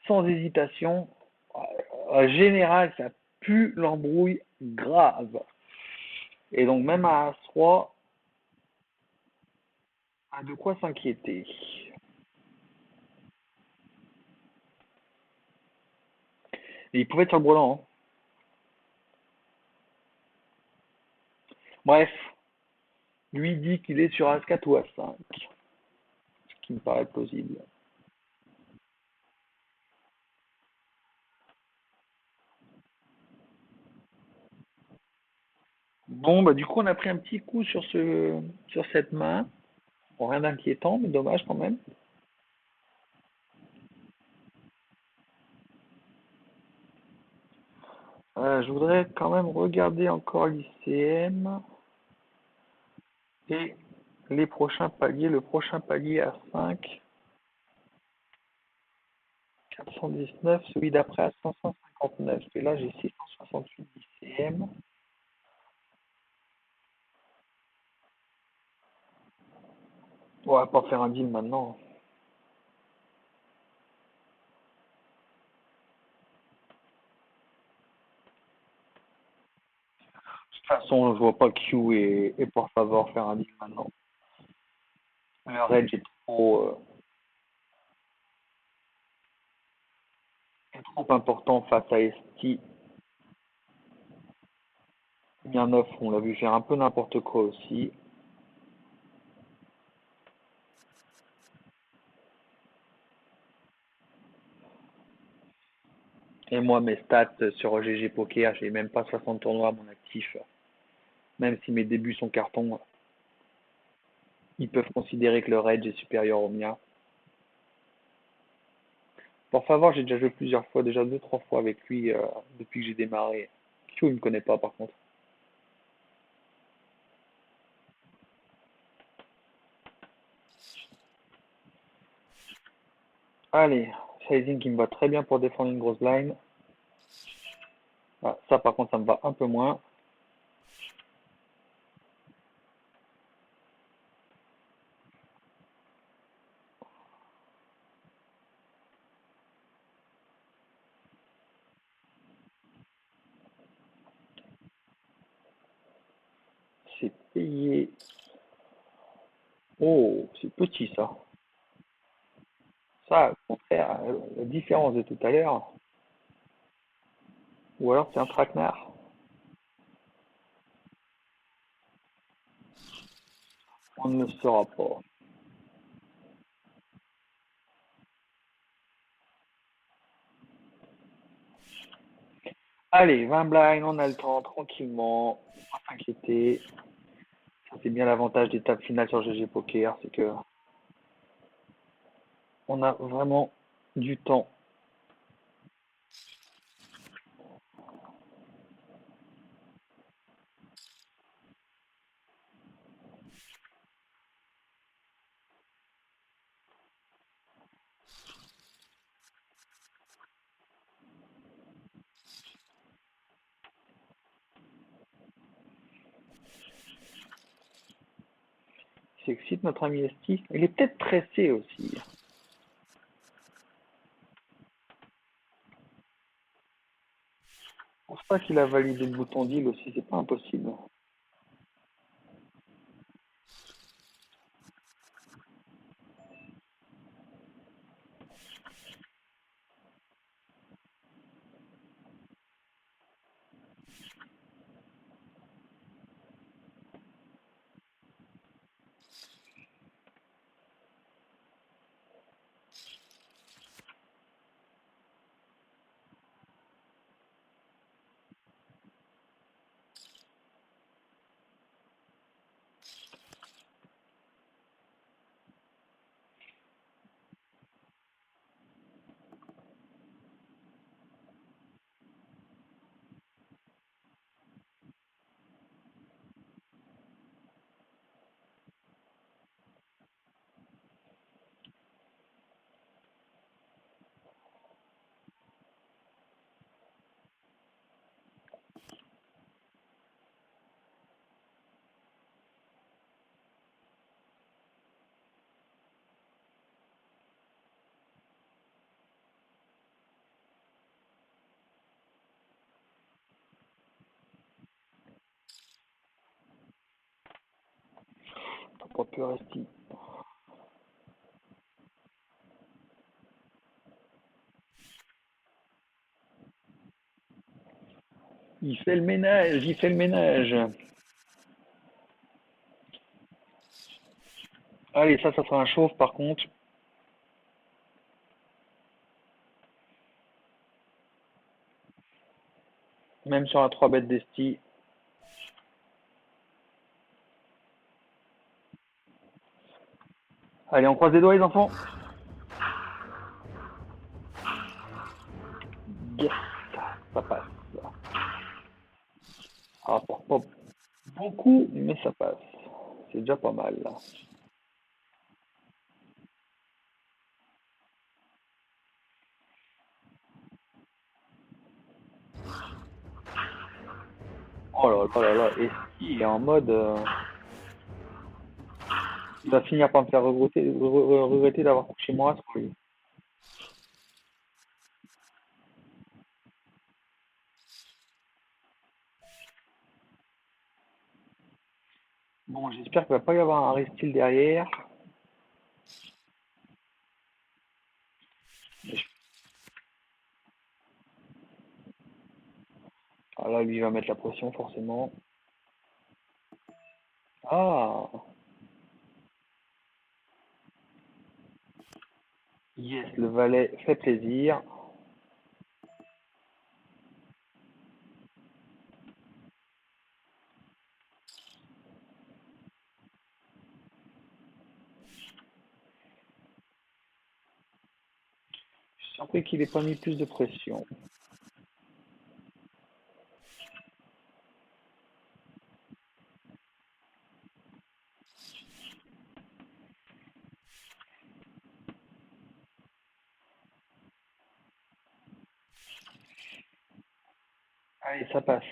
sans hésitation, en général, ça pue l'embrouille grave. Et donc, même à As-Roi, a de quoi s'inquiéter. Et il pouvait être sur le brelan. Hein. Bref, lui dit qu'il est sur As-4 ou As-5, ce qui me paraît plausible. Bon, bah du coup, on a pris un petit coup sur cette main. Bon, rien d'inquiétant, mais dommage quand même. Je voudrais quand même regarder encore l'ICM et les prochains paliers. Le prochain palier à 5, 419, celui d'après à 559. Et là, j'ai 668 d'ICM. On va pas faire un deal maintenant. De toute façon, je vois pas Q et pour favor faire un deal maintenant. Le range est trop important face à ST. Bien off, on l'a vu faire un peu n'importe quoi aussi. Et moi, mes stats sur GG Poker, j'ai même pas 60 tournois à mon actif. Même si mes débuts sont cartons, ils peuvent considérer que le range est supérieur au mien. Pour favor, j'ai déjà joué plusieurs fois, déjà deux, trois fois avec lui depuis que j'ai démarré. Q, il me connaît pas par contre. Allez, sizing qui me va très bien pour défendre une grosse line. Ah, ça par contre, ça me va un peu moins. C'est payé. Oh, c'est petit ça. Ça, au contraire, la différence de tout à l'heure. Ou alors c'est un traquenard. On ne le saura pas. Allez, 20 blinds, on a le temps, tranquillement. Pas s'inquiéter. Ça, c'est bien l'avantage des tables finales sur GG Poker, c'est que on a vraiment du temps. C'est excite notre ami Esti. Il est peut-être pressé aussi. Je pense pas qu'il a validé le bouton deal aussi, c'est pas impossible. Pas peur Esti. Il fait le ménage, il fait le ménage. Allez, ça sera un chauve par contre. Même sur un 3 bêtes d'Esti. Allez, on croise les doigts les enfants. Yes, ça passe. Ça rapporte pas beaucoup, mais ça passe. C'est déjà pas mal là. Oh là là là là, Esti est en mode. Il va finir par me faire regretter d'avoir couché moi sur lui. Bon, j'espère qu'il va pas y avoir un restil derrière. Ah là, lui, il va mettre la pression, forcément. Ah, yes, le valet fait plaisir. Je suis surpris qu'il ait pas mis plus de pression. Allez, ça passe.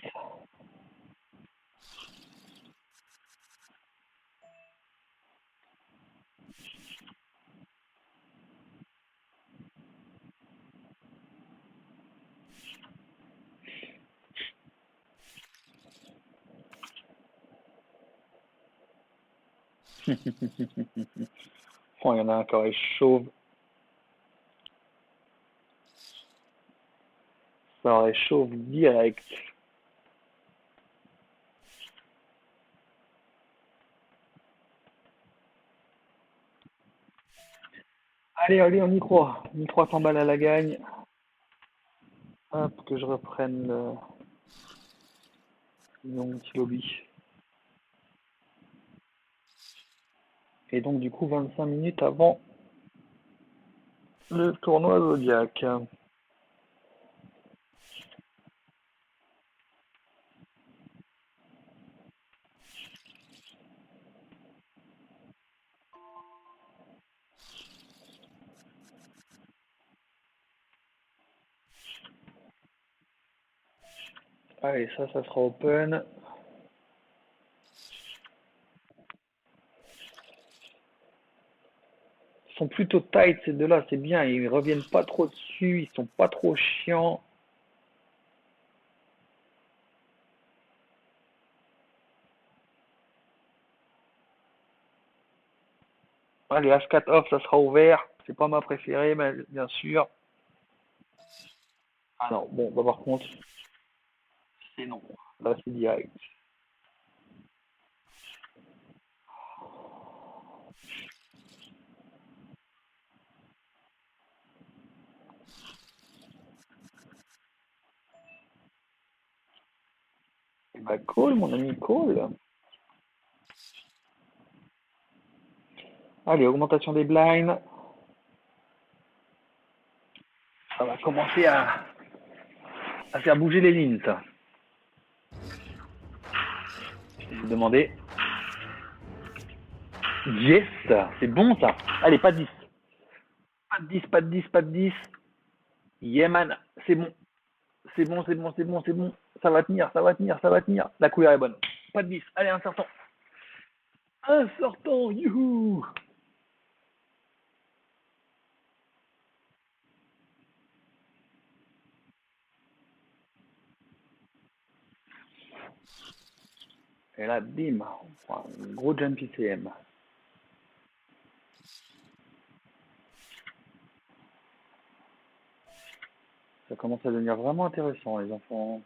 Oh, il y en a un qui aurait chauve. Ça aurait chauve direct. Allez, allez, on y croit. 1300 balles à la gagne. Hop, que je reprenne mon petit lobby. Et donc, du coup, 25 minutes avant le tournoi Zodiac. Allez, ça sera open. Ils sont plutôt tight ces deux-là, c'est bien. Ils reviennent pas trop dessus, ils sont pas trop chiants. Allez, H4 off, ça sera ouvert. C'est pas ma préférée, mais bien sûr. Ah non, bon, bah par contre, c'est non. Là, c'est direct. Bah cool, mon ami, cool. Allez, augmentation des blinds. Ça va commencer à faire bouger les lignes, ça. Je vais vous demander. Yes, c'est bon ça. Allez, pas de 10. Pas de 10, pas de 10, pas de 10. Yeah man, c'est bon. C'est bon, c'est bon, c'est bon, c'est bon. Ça va tenir, ça va tenir, ça va tenir. La couleur est bonne. Pas de 10. Allez, un sortant. Un sortant, youhou. Et là, bim. Un gros jump ICM. Ça commence à devenir vraiment intéressant, les enfants.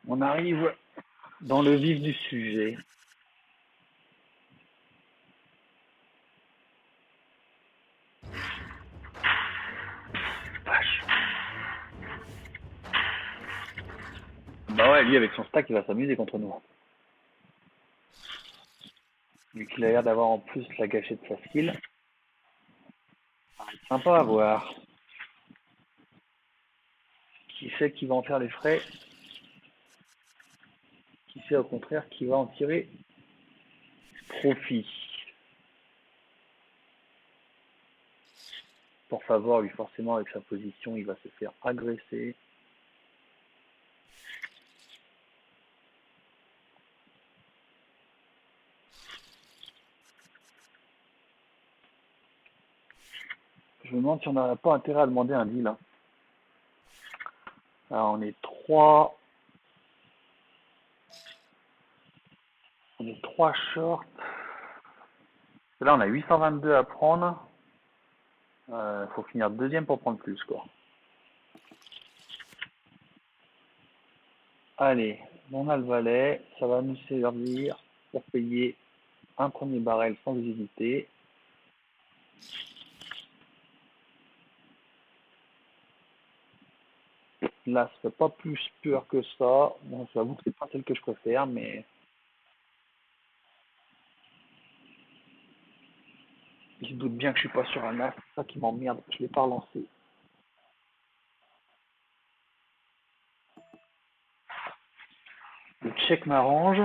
On arrive dans le vif du sujet. Vache. Bah ouais, lui, avec son stack, il va s'amuser contre nous. Vu qu'il a l'air d'avoir en plus la gâchette facile. Sympa à voir. Qui sait qui va en faire les frais? Qui sait au contraire qui va en tirer profit? Pour Favor, lui, forcément, avec sa position, il va se faire agresser. Je me demande si on n'a pas intérêt à demander un deal. Hein. Alors, on est trois. On est trois shorts. Là, on a 822 à prendre. Faut finir deuxième pour prendre plus, quoi. Allez, on a le valet. Ça va nous servir pour payer un premier barrel sans hésiter. Là, ça fait pas plus peur que ça. Bon, j'avoue que c'est pas celle que je préfère, mais il se doute bien que je suis pas sur un as. C'est ça qui m'emmerde. Je l'ai pas relancé. Le check m'arrange.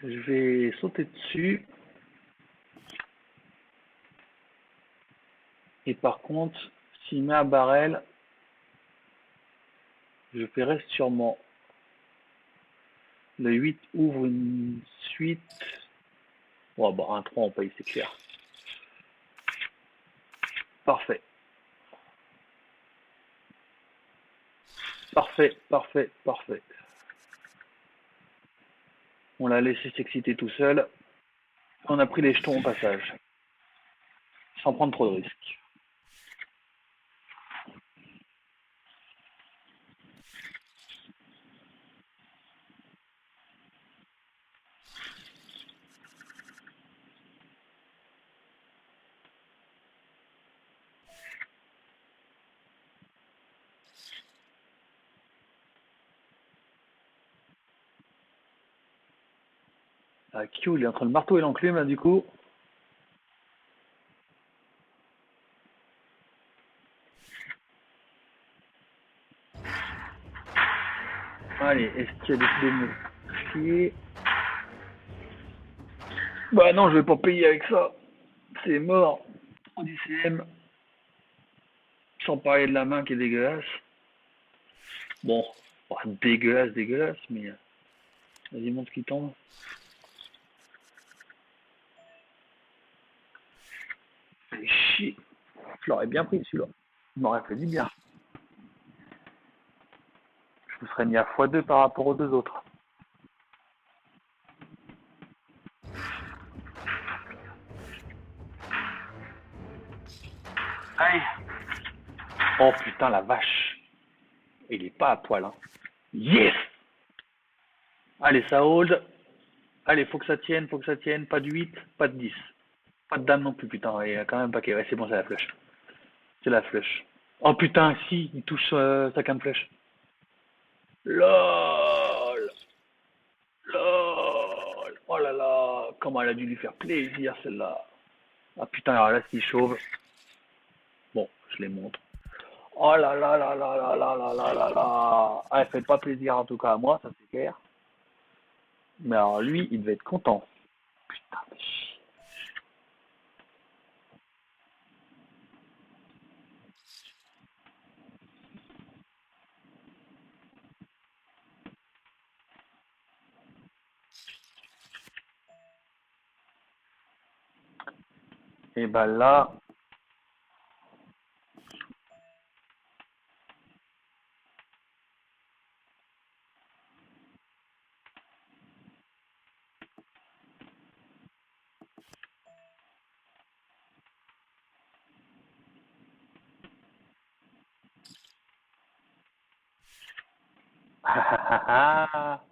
Je vais sauter dessus. Et par contre, s'il met un barrel, je paierai sûrement. Le 8 ouvre une suite. Oh, bah, un 3 on paye, c'est clair. Parfait. Parfait, parfait, parfait. On l'a laissé s'exciter tout seul. On a pris les jetons au passage. Sans prendre trop de risques. Q, il est entre le marteau et l'enclume, là, du coup. Allez, est-ce qu'il a décidé de me fier? Bah non, je vais pas payer avec ça. C'est mort. Trop d'ICM. Sans parler de la main qui est dégueulasse. Bon, pas dégueulasse, dégueulasse, mais vas-y, montre ce qui tombe. Fait chier. Je l'aurais bien pris celui-là. Il m'aurait fait du bien. Je me serais mis à x2 par rapport aux deux autres. Aïe. Oh putain, la vache. Il est pas à poil, hein. Yes. Allez, ça hold. Allez, faut que ça tienne, faut que ça tienne. Pas de 8, pas de 10. Pas de dame non plus, putain. Il y a quand même un paquet. Ouais, c'est bon, c'est la flèche. C'est la flèche. Oh putain, si, il touche sa canne flèche. LOL. LOL. Oh là là. Comment elle a dû lui faire plaisir, celle-là. Ah putain, alors là, s'il chauve. Bon, je les montre. Oh là là là là là là là là là là. Ah, elle fait pas plaisir en tout cas à moi, ça c'est clair. Mais alors lui, il devait être content. Putain, mais chier. Et ben là,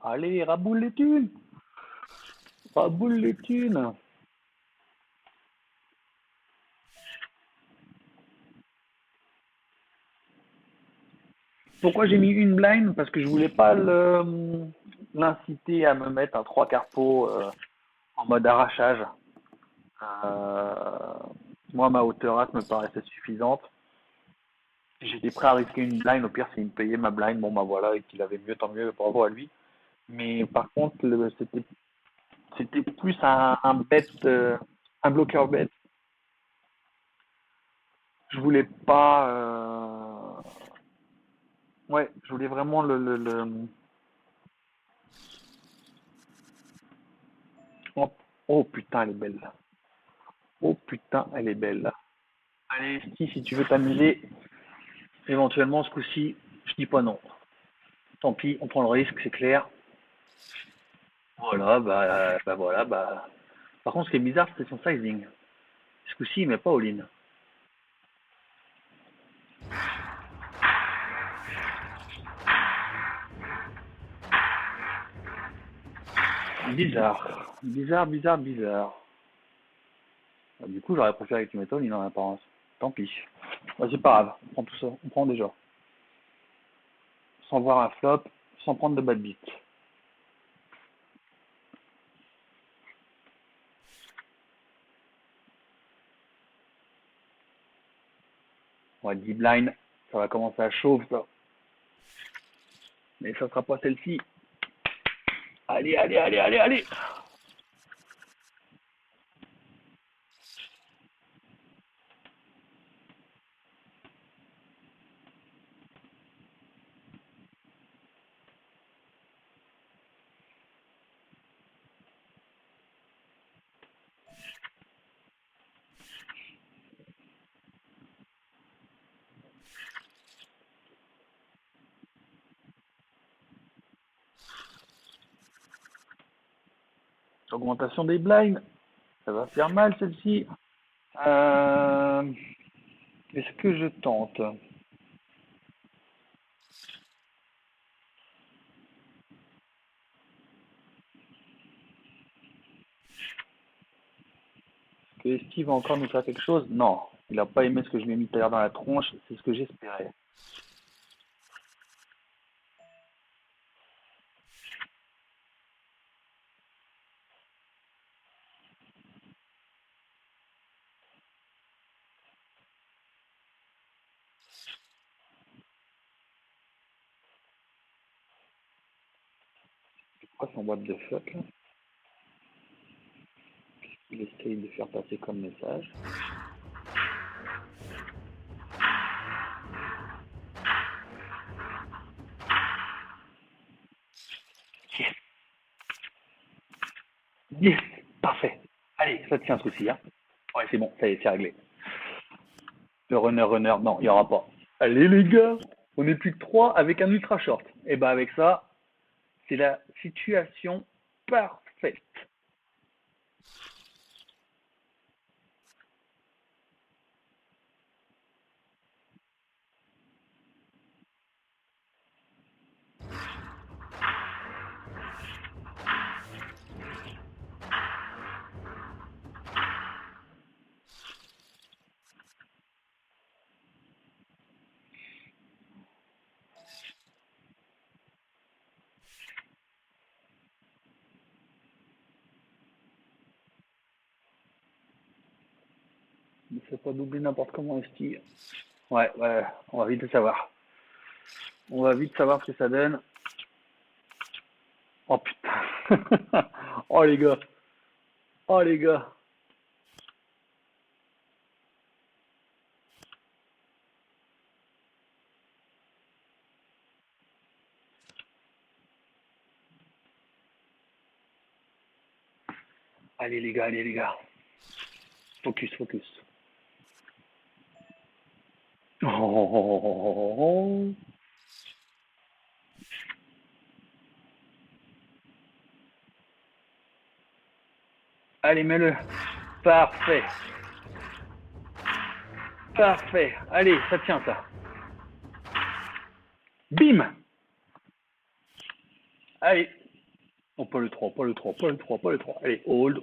allez, raboule les thunes. Raboule les thunes. Pourquoi j'ai mis une blind? Parce que je voulais pas l'inciter à me mettre un 3 quarts pot en mode arrachage. Euh, moi, ma hauteur as me paraissait suffisante. J'étais prêt à risquer une blind. Au pire, s'il me payait ma blind, bon bah voilà, et qu'il avait mieux, tant mieux, bravo à lui. Mais par contre, c'était plus un bet, un bloqueur bet. Je voulais pas. Ouais, je voulais vraiment Oh, oh, putain, elle est belle. Oh putain, elle est belle. Allez, si tu veux t'amuser, éventuellement ce coup-ci, je dis pas non. Tant pis, on prend le risque, c'est clair. Voilà, voilà. Par contre, ce qui est bizarre, c'est son sizing. Ce coup-ci, il met pas all-in. Bizarre. Du coup, j'aurais préféré que tu mettes all-in en apparence. Tant pis. Bah, c'est pas grave, on prend tout ça, on prend déjà. Sans voir un flop, sans prendre de bad beat. Ouais, 10 blind, ça va commencer à chauffer ça. Mais ça sera pas celle-ci. Allez. Augmentation des blinds, ça va faire mal celle-ci. Est-ce que je tente? Est-ce que Steve va encore nous faire quelque chose? Non, il n'a pas aimé ce que je lui ai mis tout à l'heure dans la tronche, c'est ce que j'espérais. C'est quoi son what the fuck là? Il essaye de faire passer comme message. Yes, yes, parfait. Allez, ça tient ce coup-ci, hein. Ouais, c'est bon, ça y est, c'est réglé. Le runner, non, il n'y aura pas. Allez les gars, on est plus que 3 avec un ultra short. Et bah avec ça, c'est la situation parfaite. Ne fais pas doubler n'importe comment un style. Ouais, on va vite le savoir. On va vite savoir ce que ça donne. Oh putain. Oh les gars. Oh les gars. Allez les gars. Focus. Oh. Allez, mets-le. Parfait. Allez, ça tient ça. Bim. Allez. Oh, pas le 3. Allez, hold.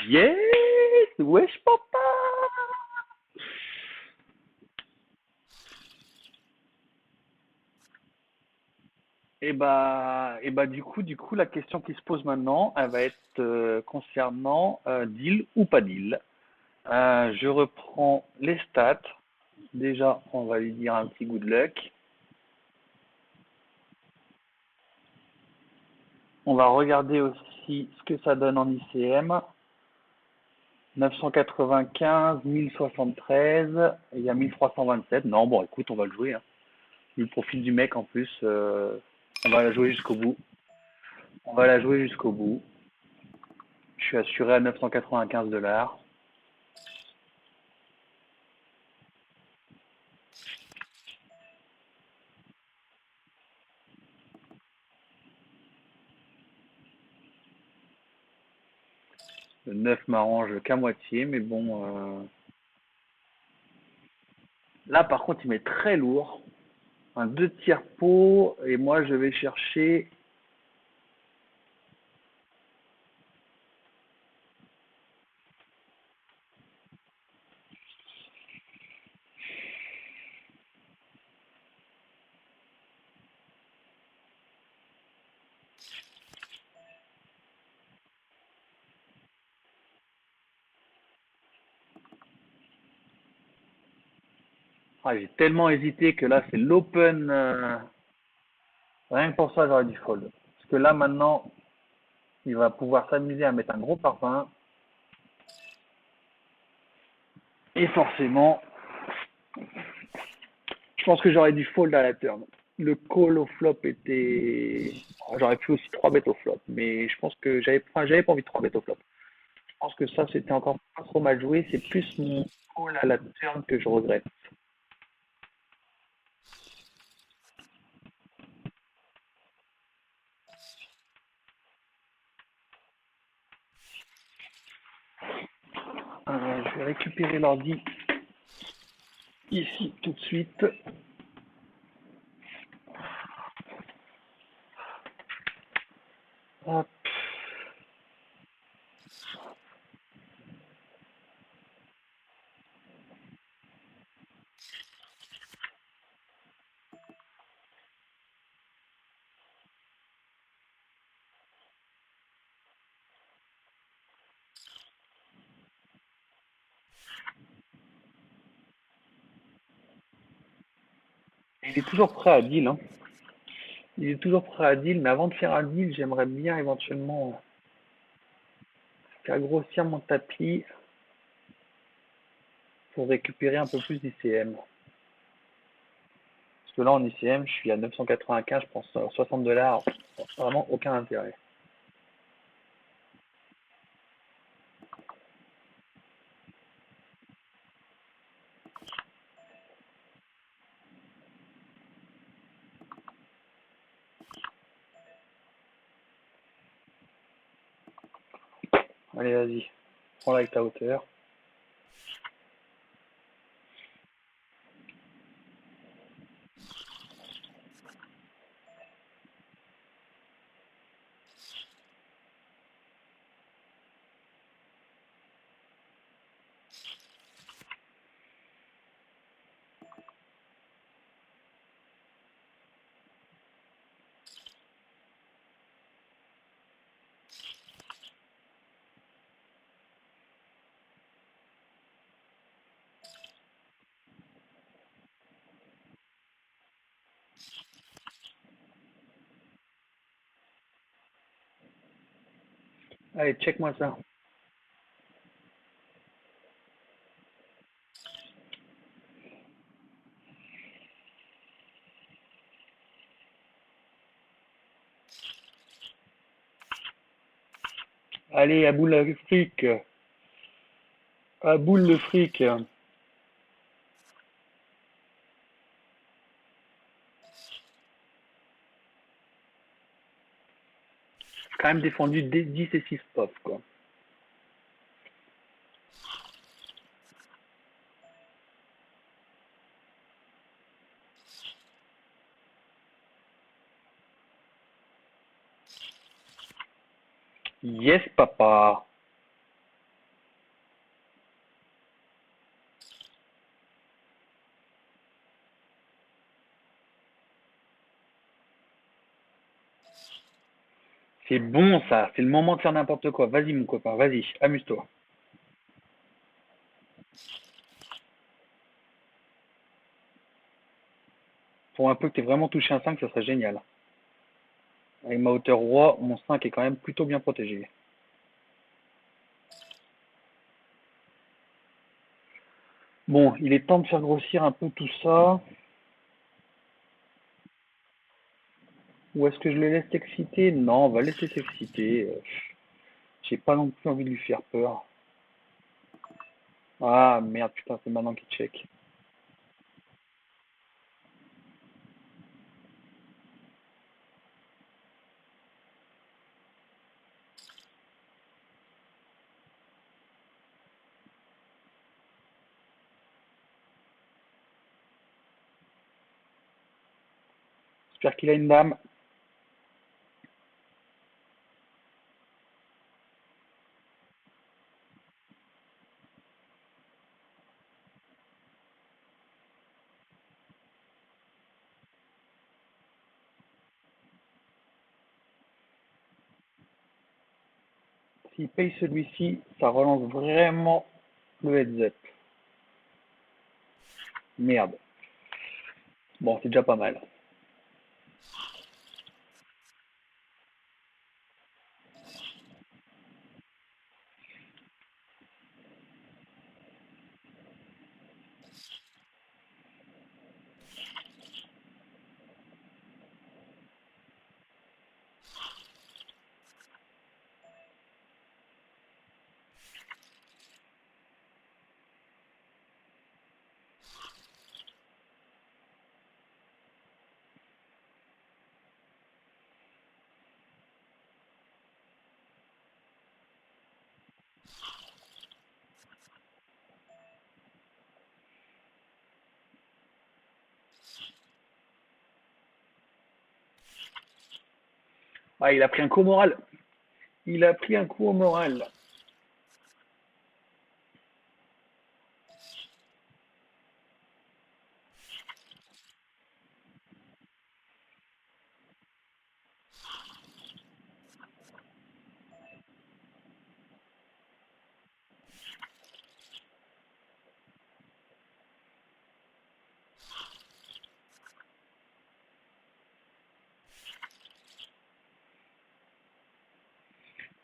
Yes. Wesh, papa. Du coup, la question qui se pose maintenant, elle va être concernant deal ou pas deal. Je reprends les stats. Déjà, on va lui dire un petit good luck. On va regarder aussi ce que ça donne en ICM. 995, 1073, et il y a 1327. Non, bon, écoute, on va le jouer. Hein. Vu le profil du mec en plus, on va la jouer jusqu'au bout. Je suis assuré à 995 $. Le 9 m'arrange qu'à moitié, mais bon. Là, par contre, il met très lourd. Un 2 tiers pot, et moi, je vais chercher. Ah, j'ai tellement hésité que là, c'est l'open. Rien que pour ça, j'aurais dû fold. Parce que là, maintenant, il va pouvoir s'amuser à mettre un gros parpaing. Et forcément, je pense que j'aurais dû fold à la turn. Le call au flop était. J'aurais pu aussi 3 bêtes au flop, mais je pense que j'avais pas envie de 3 bêtes au flop. Je pense que ça, c'était encore pas trop mal joué. C'est plus mon call à la turn que je regrette. Je vais récupérer l'ordi ici tout de suite. Hop. Il est toujours prêt à deal. Hein. Il est toujours prêt à deal, mais avant de faire un deal, j'aimerais bien éventuellement faire grossir mon tapis pour récupérer un peu plus d'ICM. Parce que là, en ICM, je suis à 995, je pense, $60. Vraiment aucun intérêt. Allez, vas-y. Prends-la avec ta hauteur. Allez, check-moi ça. Allez, à boule le fric. À boule le fric. J'ai quand même défendu 10 et 6 pop, quoi. Yes, papa. C'est bon, ça. C'est le moment de faire n'importe quoi. Vas-y, mon copain. Vas-y, amuse-toi. Pour un peu que tu aies vraiment touché un 5, ça serait génial. Avec ma hauteur roi, mon 5 est quand même plutôt bien protégé. Bon, il est temps de faire grossir un peu tout ça. Ou est-ce que je le laisse s'exciter? Non, on va laisser s'exciter. J'ai pas non plus envie de lui faire peur. Ah merde, putain, c'est maintenant qu'il check. J'espère qu'il a une dame. S'il paye celui-ci, ça relance vraiment le heads up. Merde. Bon, c'est déjà pas mal. Ah, il a pris un coup au moral. Il a pris un coup au moral.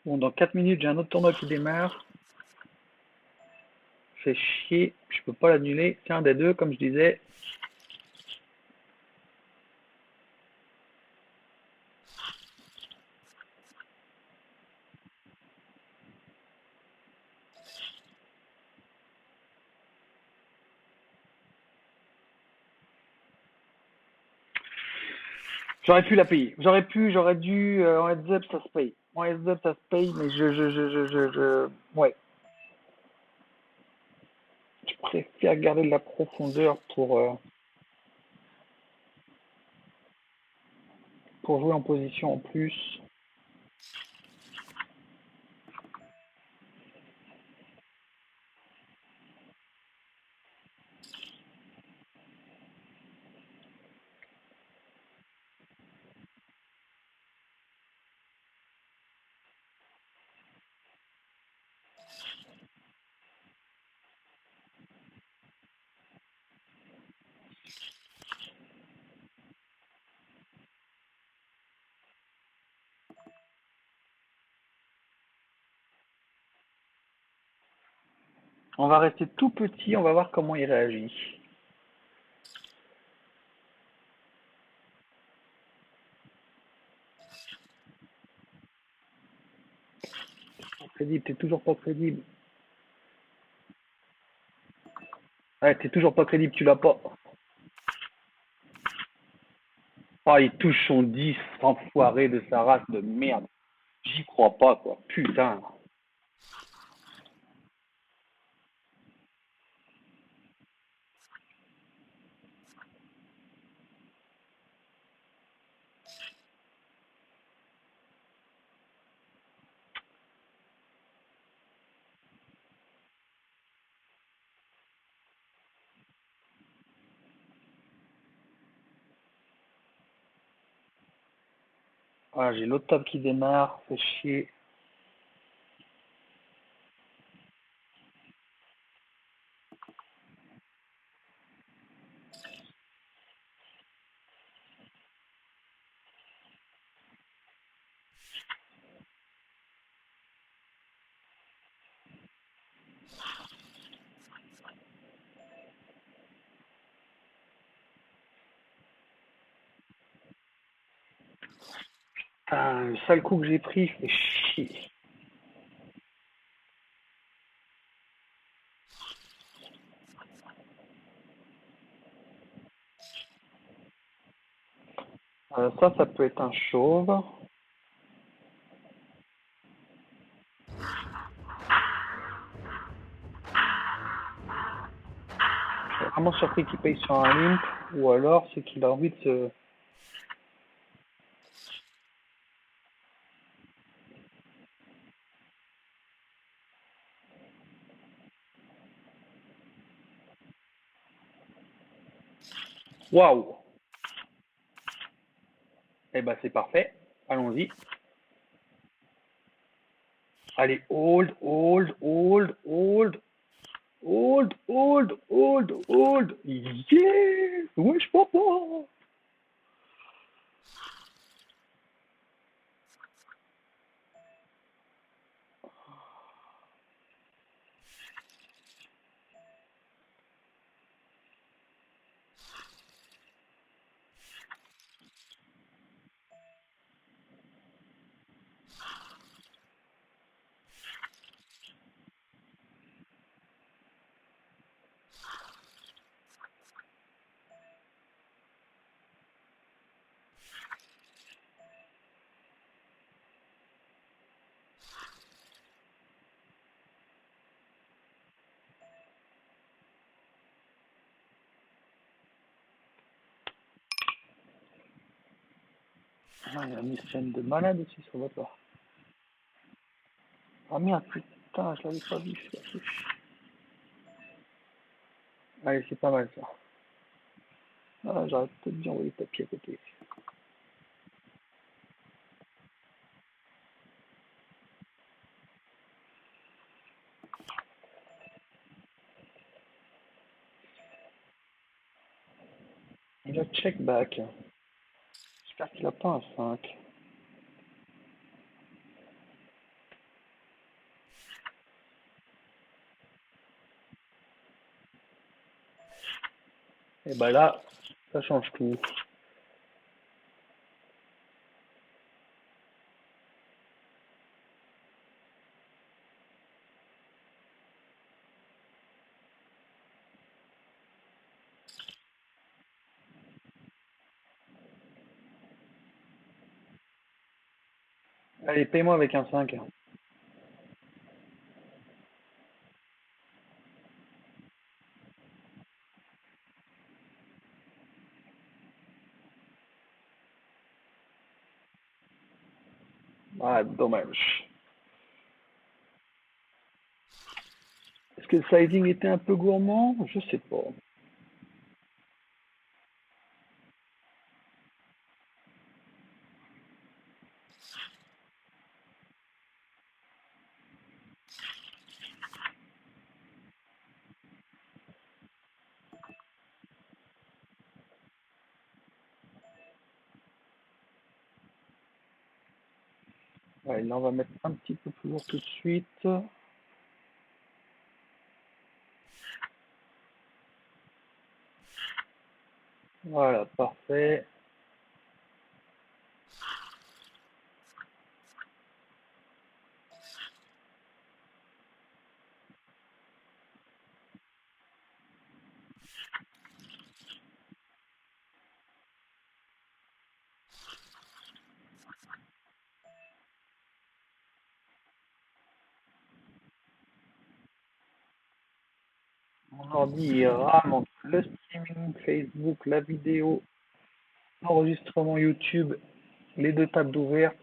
Bon, dans 4 minutes, j'ai un autre tournoi qui démarre. Fait chier, je peux pas l'annuler. C'est un des deux, comme je disais. J'aurais pu la payer. J'aurais dû. En heads up, ça se paye. En heads up, ça se paye, mais ouais. Je préfère garder de la profondeur pour jouer en position en plus. On va rester tout petit, on va voir comment il réagit. Crédible, t'es toujours pas crédible. Ouais, t'es toujours pas crédible, tu l'as pas. Oh, il touche son 10, enfoiré de sa race de merde. J'y crois pas, quoi. Putain. Voilà, j'ai l'autre table qui démarre, fait chier. Putain, le sale coup que j'ai pris fait chier. Ça peut être un chauve. Je suis vraiment surpris qu'il paye sur un limp, ou alors c'est qu'il a envie de se... Waouh! Eh ben c'est parfait. Allons-y. Allez, hold, hold, hold, hold, hold, hold, hold, hold. Yes! Wesh papa! Ah, il a mis une scène de malade aussi sur votre part. Ah merde, putain, je l'avais pas vu, je l'ai fait. Allez, c'est pas mal ça. Ah, j'aurais peut-être dû envoyer le tapis à côté. Il a check back. J'espère qu'il a pas un 5. Et bah là, ça change tout. Allez, paye-moi avec un 5. Ah, dommage. Est-ce que le sizing était un peu gourmand? Je sais pas. Allez, là, on va mettre un petit peu plus lourd tout de suite. Voilà, parfait. Mon ordi il rame entre le streaming Facebook, la vidéo, l'enregistrement YouTube, les deux tables ouvertes.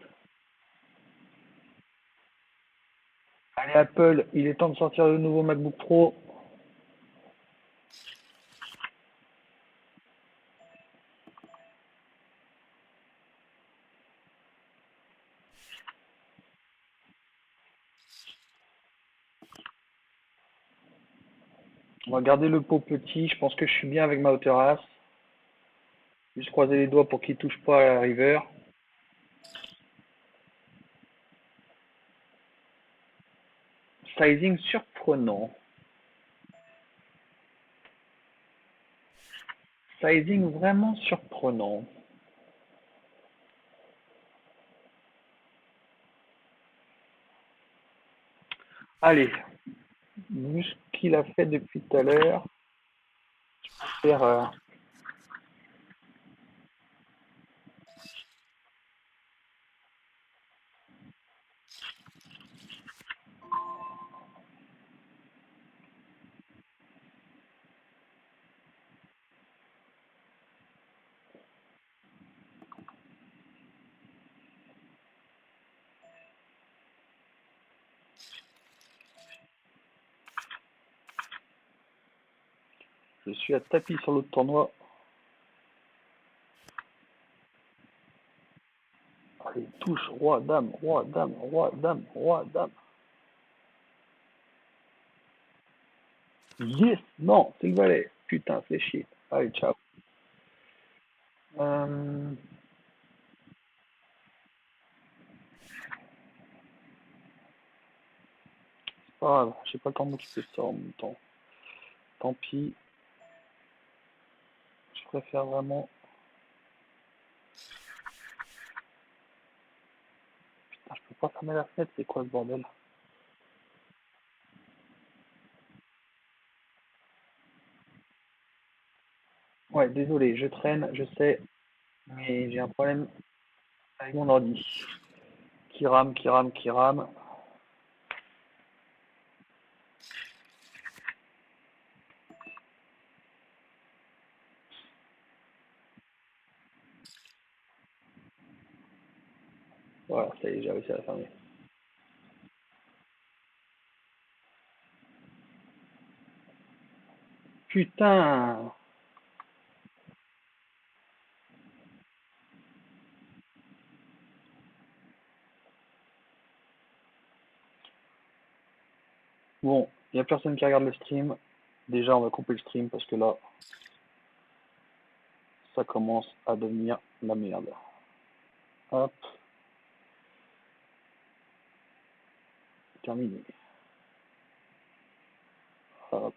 Allez Apple, il est temps de sortir le nouveau MacBook Pro. On va garder le pot petit, je pense que je suis bien avec ma hauteur as. Juste croiser les doigts pour qu'il touche pas à la river. Sizing surprenant. Sizing vraiment surprenant. Allez, vu ce qu'il a fait depuis tout à l'heure, je vais faire je suis à tapis sur l'autre tournoi. touche, roi, dame, roi, dame, roi, dame, roi, dame. Yes, non, c'est le valet. Putain, c'est shit. Allez, ciao. Euh... C'est pas grave, j'ai pas le temps de m'occuper de ça en même temps. Tant pis. Je préfère vraiment. Putain, je peux pas fermer la fenêtre, c'est quoi ce bordel? Ouais, désolé, je traîne, je sais, mais j'ai un problème avec mon ordi. Qui rame, qui rame, qui rame. Voilà, ça y est, j'ai réussi à la fermer. Putain! Bon, il n'y a personne qui regarde le stream. Déjà, on va couper le stream parce que là, ça commence à devenir la merde. Hop, terminé. Hop,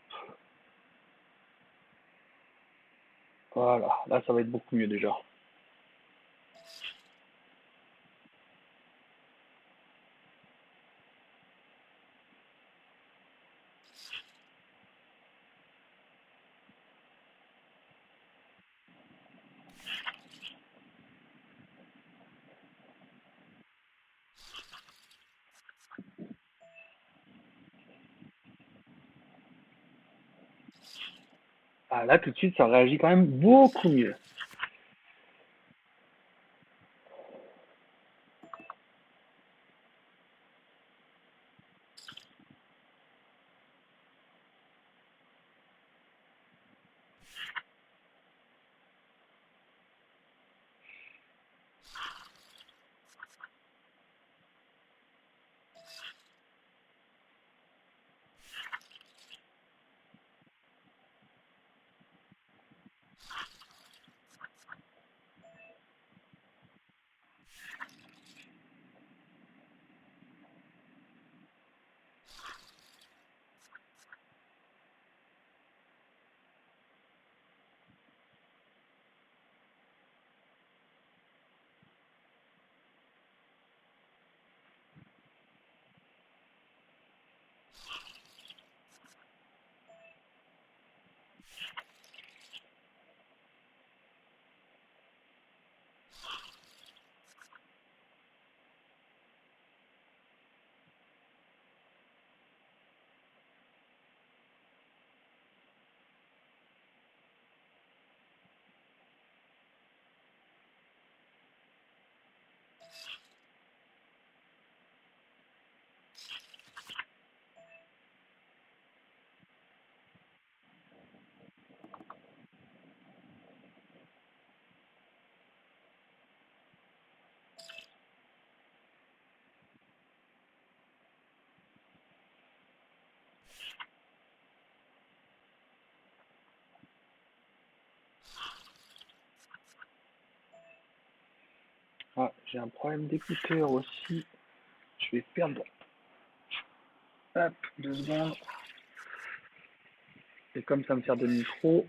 voilà. Là, ça va être beaucoup mieux déjà. Ah, là, tout de suite, ça réagit quand même beaucoup mieux. Ah, j'ai un problème d'écouteur aussi. Je vais perdre. Hop, 2 secondes. Et comme ça me sert de micro,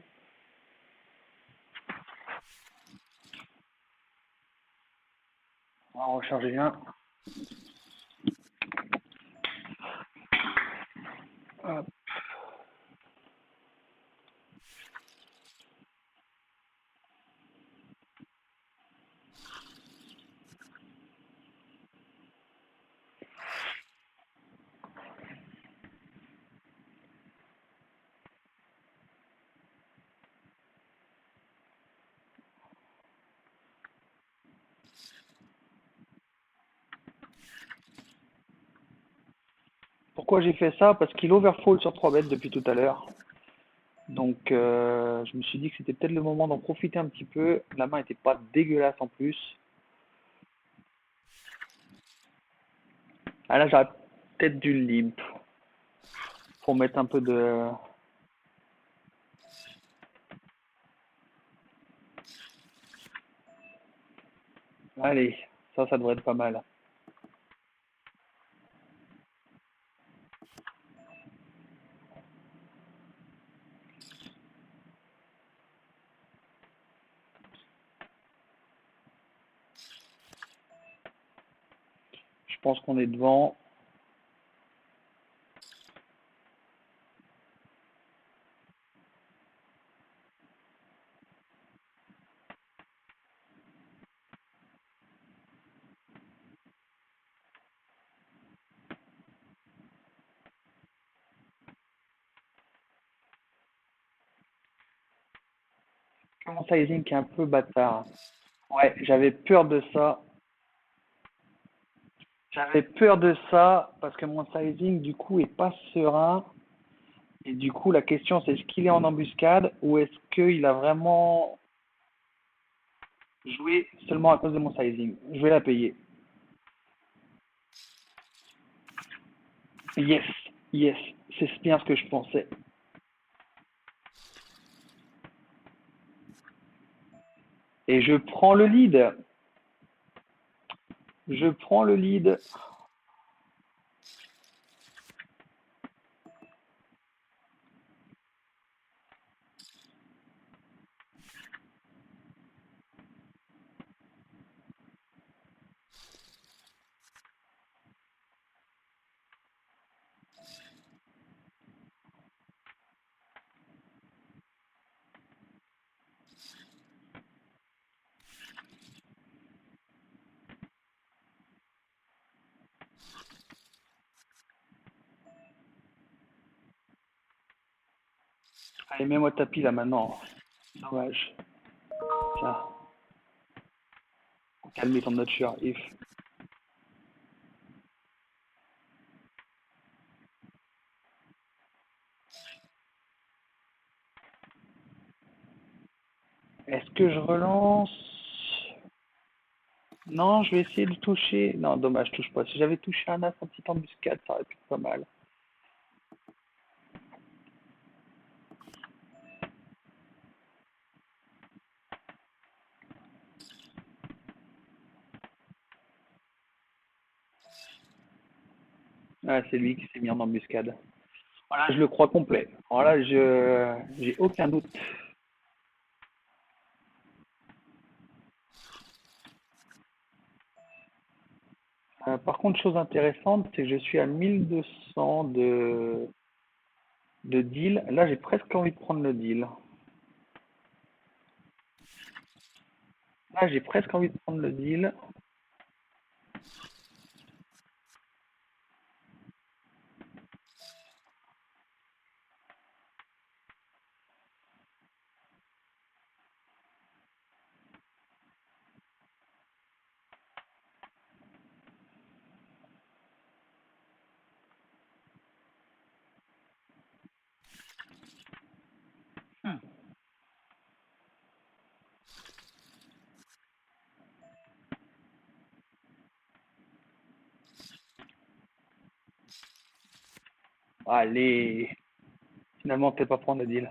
on va recharger un. Hop. Pourquoi j'ai fait ça? Parce qu'il overfold sur 3 bêtes depuis tout à l'heure. Donc je me suis dit que c'était peut-être le moment d'en profiter un petit peu. La main était pas dégueulasse en plus. Ah là, j'aurais peut-être du limp pour mettre un peu de... Allez, ça devrait être pas mal. Je pense qu'on est devant. Comment sizing qui est un peu bâtard. Ouais, j'avais peur de ça. J'avais peur de ça parce que mon sizing du coup est pas serein. Et du coup, la question c'est est-ce qu'il est en embuscade ou est-ce qu'il a vraiment joué seulement à cause de mon sizing. Je vais la payer. Yes, yes, c'est bien ce que je pensais. Et je prends le lead. Je prends le lead. Allez, mets-moi tapis là maintenant. Dommage. Tiens, calmer ton nature, if. Est-ce que je relance? Non, je vais essayer de toucher. Non, dommage, je touche pas. Si j'avais touché un as en petite embuscade, ça aurait pu être pas mal. Ah, c'est lui qui s'est mis en embuscade. Voilà, je le crois complet. Voilà, j'ai aucun doute. Par contre, chose intéressante, c'est que je suis à 1200 de deal. Là, j'ai presque envie de prendre le deal. Là, j'ai presque envie de prendre le deal. Allez, finalement, peut-être pas prendre le deal.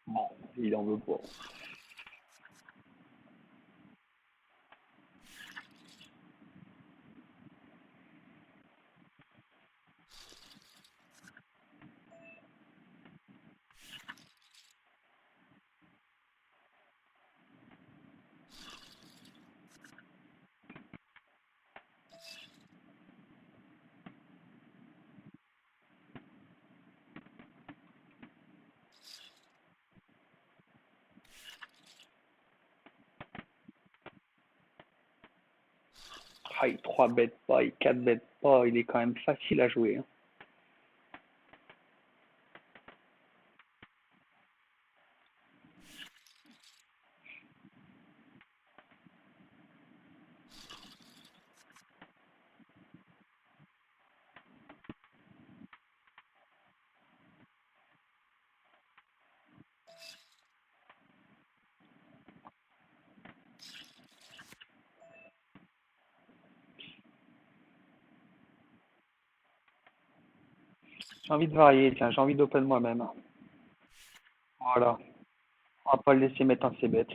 Bon, il en veut pas. Ah, il 3 bêtes pas, il 4 bêtes pas, il est quand même facile à jouer, hein. J'ai envie de varier, tiens, j'ai envie d'open moi-même. Voilà. On va pas le laisser mettre un de ses bêtes.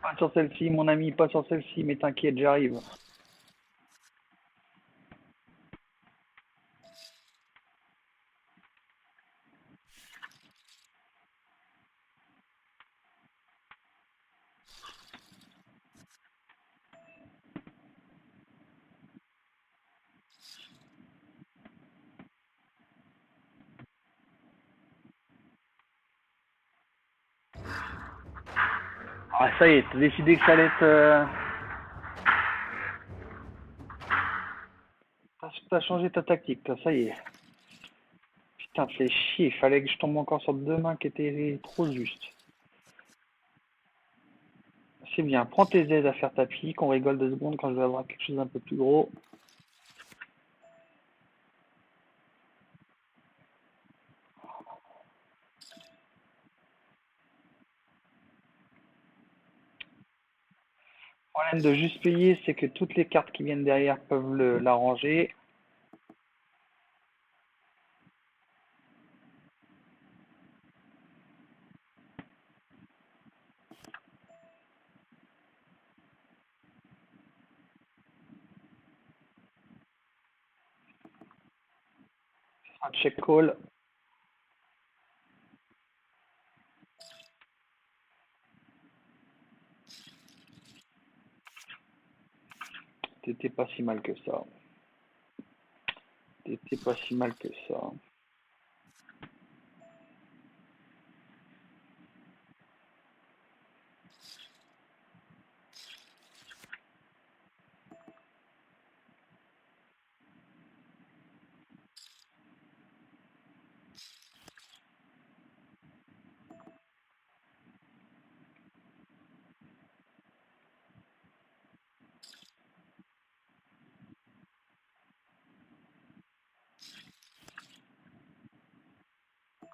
Pas sur celle-ci, mon ami, pas sur celle-ci, mais t'inquiète, j'arrive. Ah, ça y est, t'as décidé que ça allait être... T'as changé ta tactique, toi, ça y est. Putain, c'est chier, il fallait que je tombe encore sur deux mains qui étaient trop justes. C'est bien, prends tes aides à faire ta pique, on rigole 2 secondes quand je vais avoir quelque chose d'un peu plus gros. Le problème de juste payer, c'est que toutes les cartes qui viennent derrière peuvent l'arranger. Un check call. T'étais pas si mal que ça. T'étais pas si mal que ça.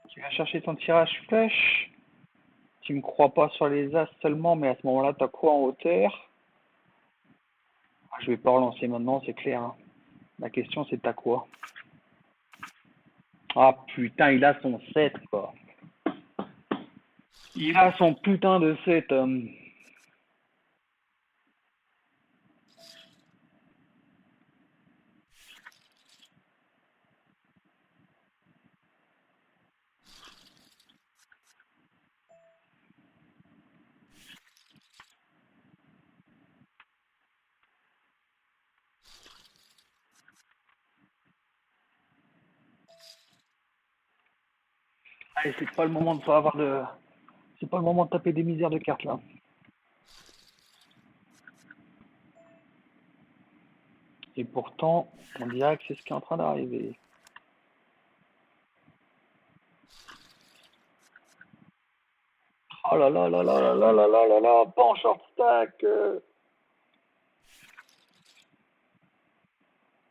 Tu vas chercher ton tirage flèche. Tu me crois pas sur les as seulement, mais à ce moment-là, t'as quoi en hauteur? Ah, je vais pas relancer maintenant, c'est clair, hein. La question, c'est t'as quoi? Ah putain, il a son 7, quoi. Il a son putain de 7. Allez, c'est pas le moment de pas avoir de. C'est pas le moment de taper des misères de cartes là. Et pourtant, on dirait que c'est ce qui est en train d'arriver. Oh là là là là là là là là là là, pas en short stack.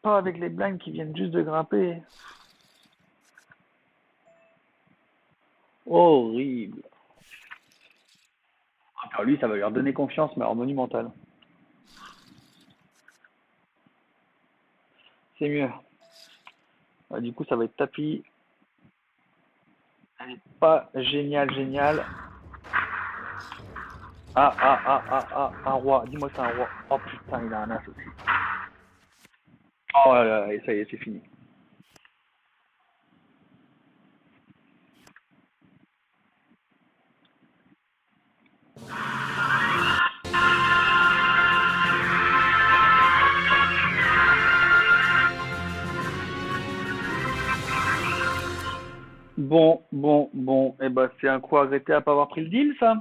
Pas avec les blinds qui viennent juste de grimper. Horrible. Alors lui, ça va lui redonner confiance, mais alors monumental. C'est mieux. Ah, du coup, ça va être tapis. Elle est pas génial, génial. Ah, ah, ah, ah, ah, un roi. Dis-moi que c'est un roi. Oh putain, il a un as aussi. Oh là là, et ça y est, c'est fini. Bon, bon, bon. Eh ben, c'est un coup à regretter à pas avoir pris le deal, ça.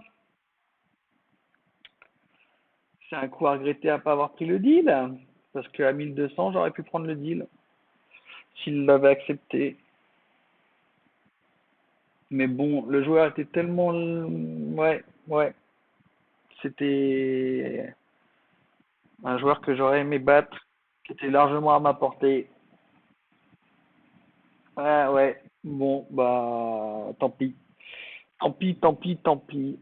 C'est un coup à regretter à pas avoir pris le deal. Parce qu'à 1200, j'aurais pu prendre le deal. S'il l'avait accepté. Mais bon, le joueur était tellement. Ouais, ouais. C'était un joueur que j'aurais aimé battre, qui était largement à ma portée. Ah ouais, bon, bah, tant pis. Tant pis, tant pis, tant pis.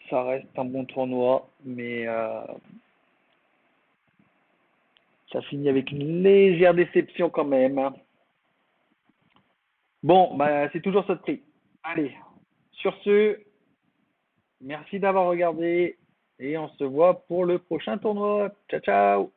Ça reste un bon tournoi, mais ça finit avec une légère déception quand même, hein. Bon, bah, c'est toujours ça de prix. Allez, sur ce, merci d'avoir regardé et on se voit pour le prochain tournoi. Ciao, ciao!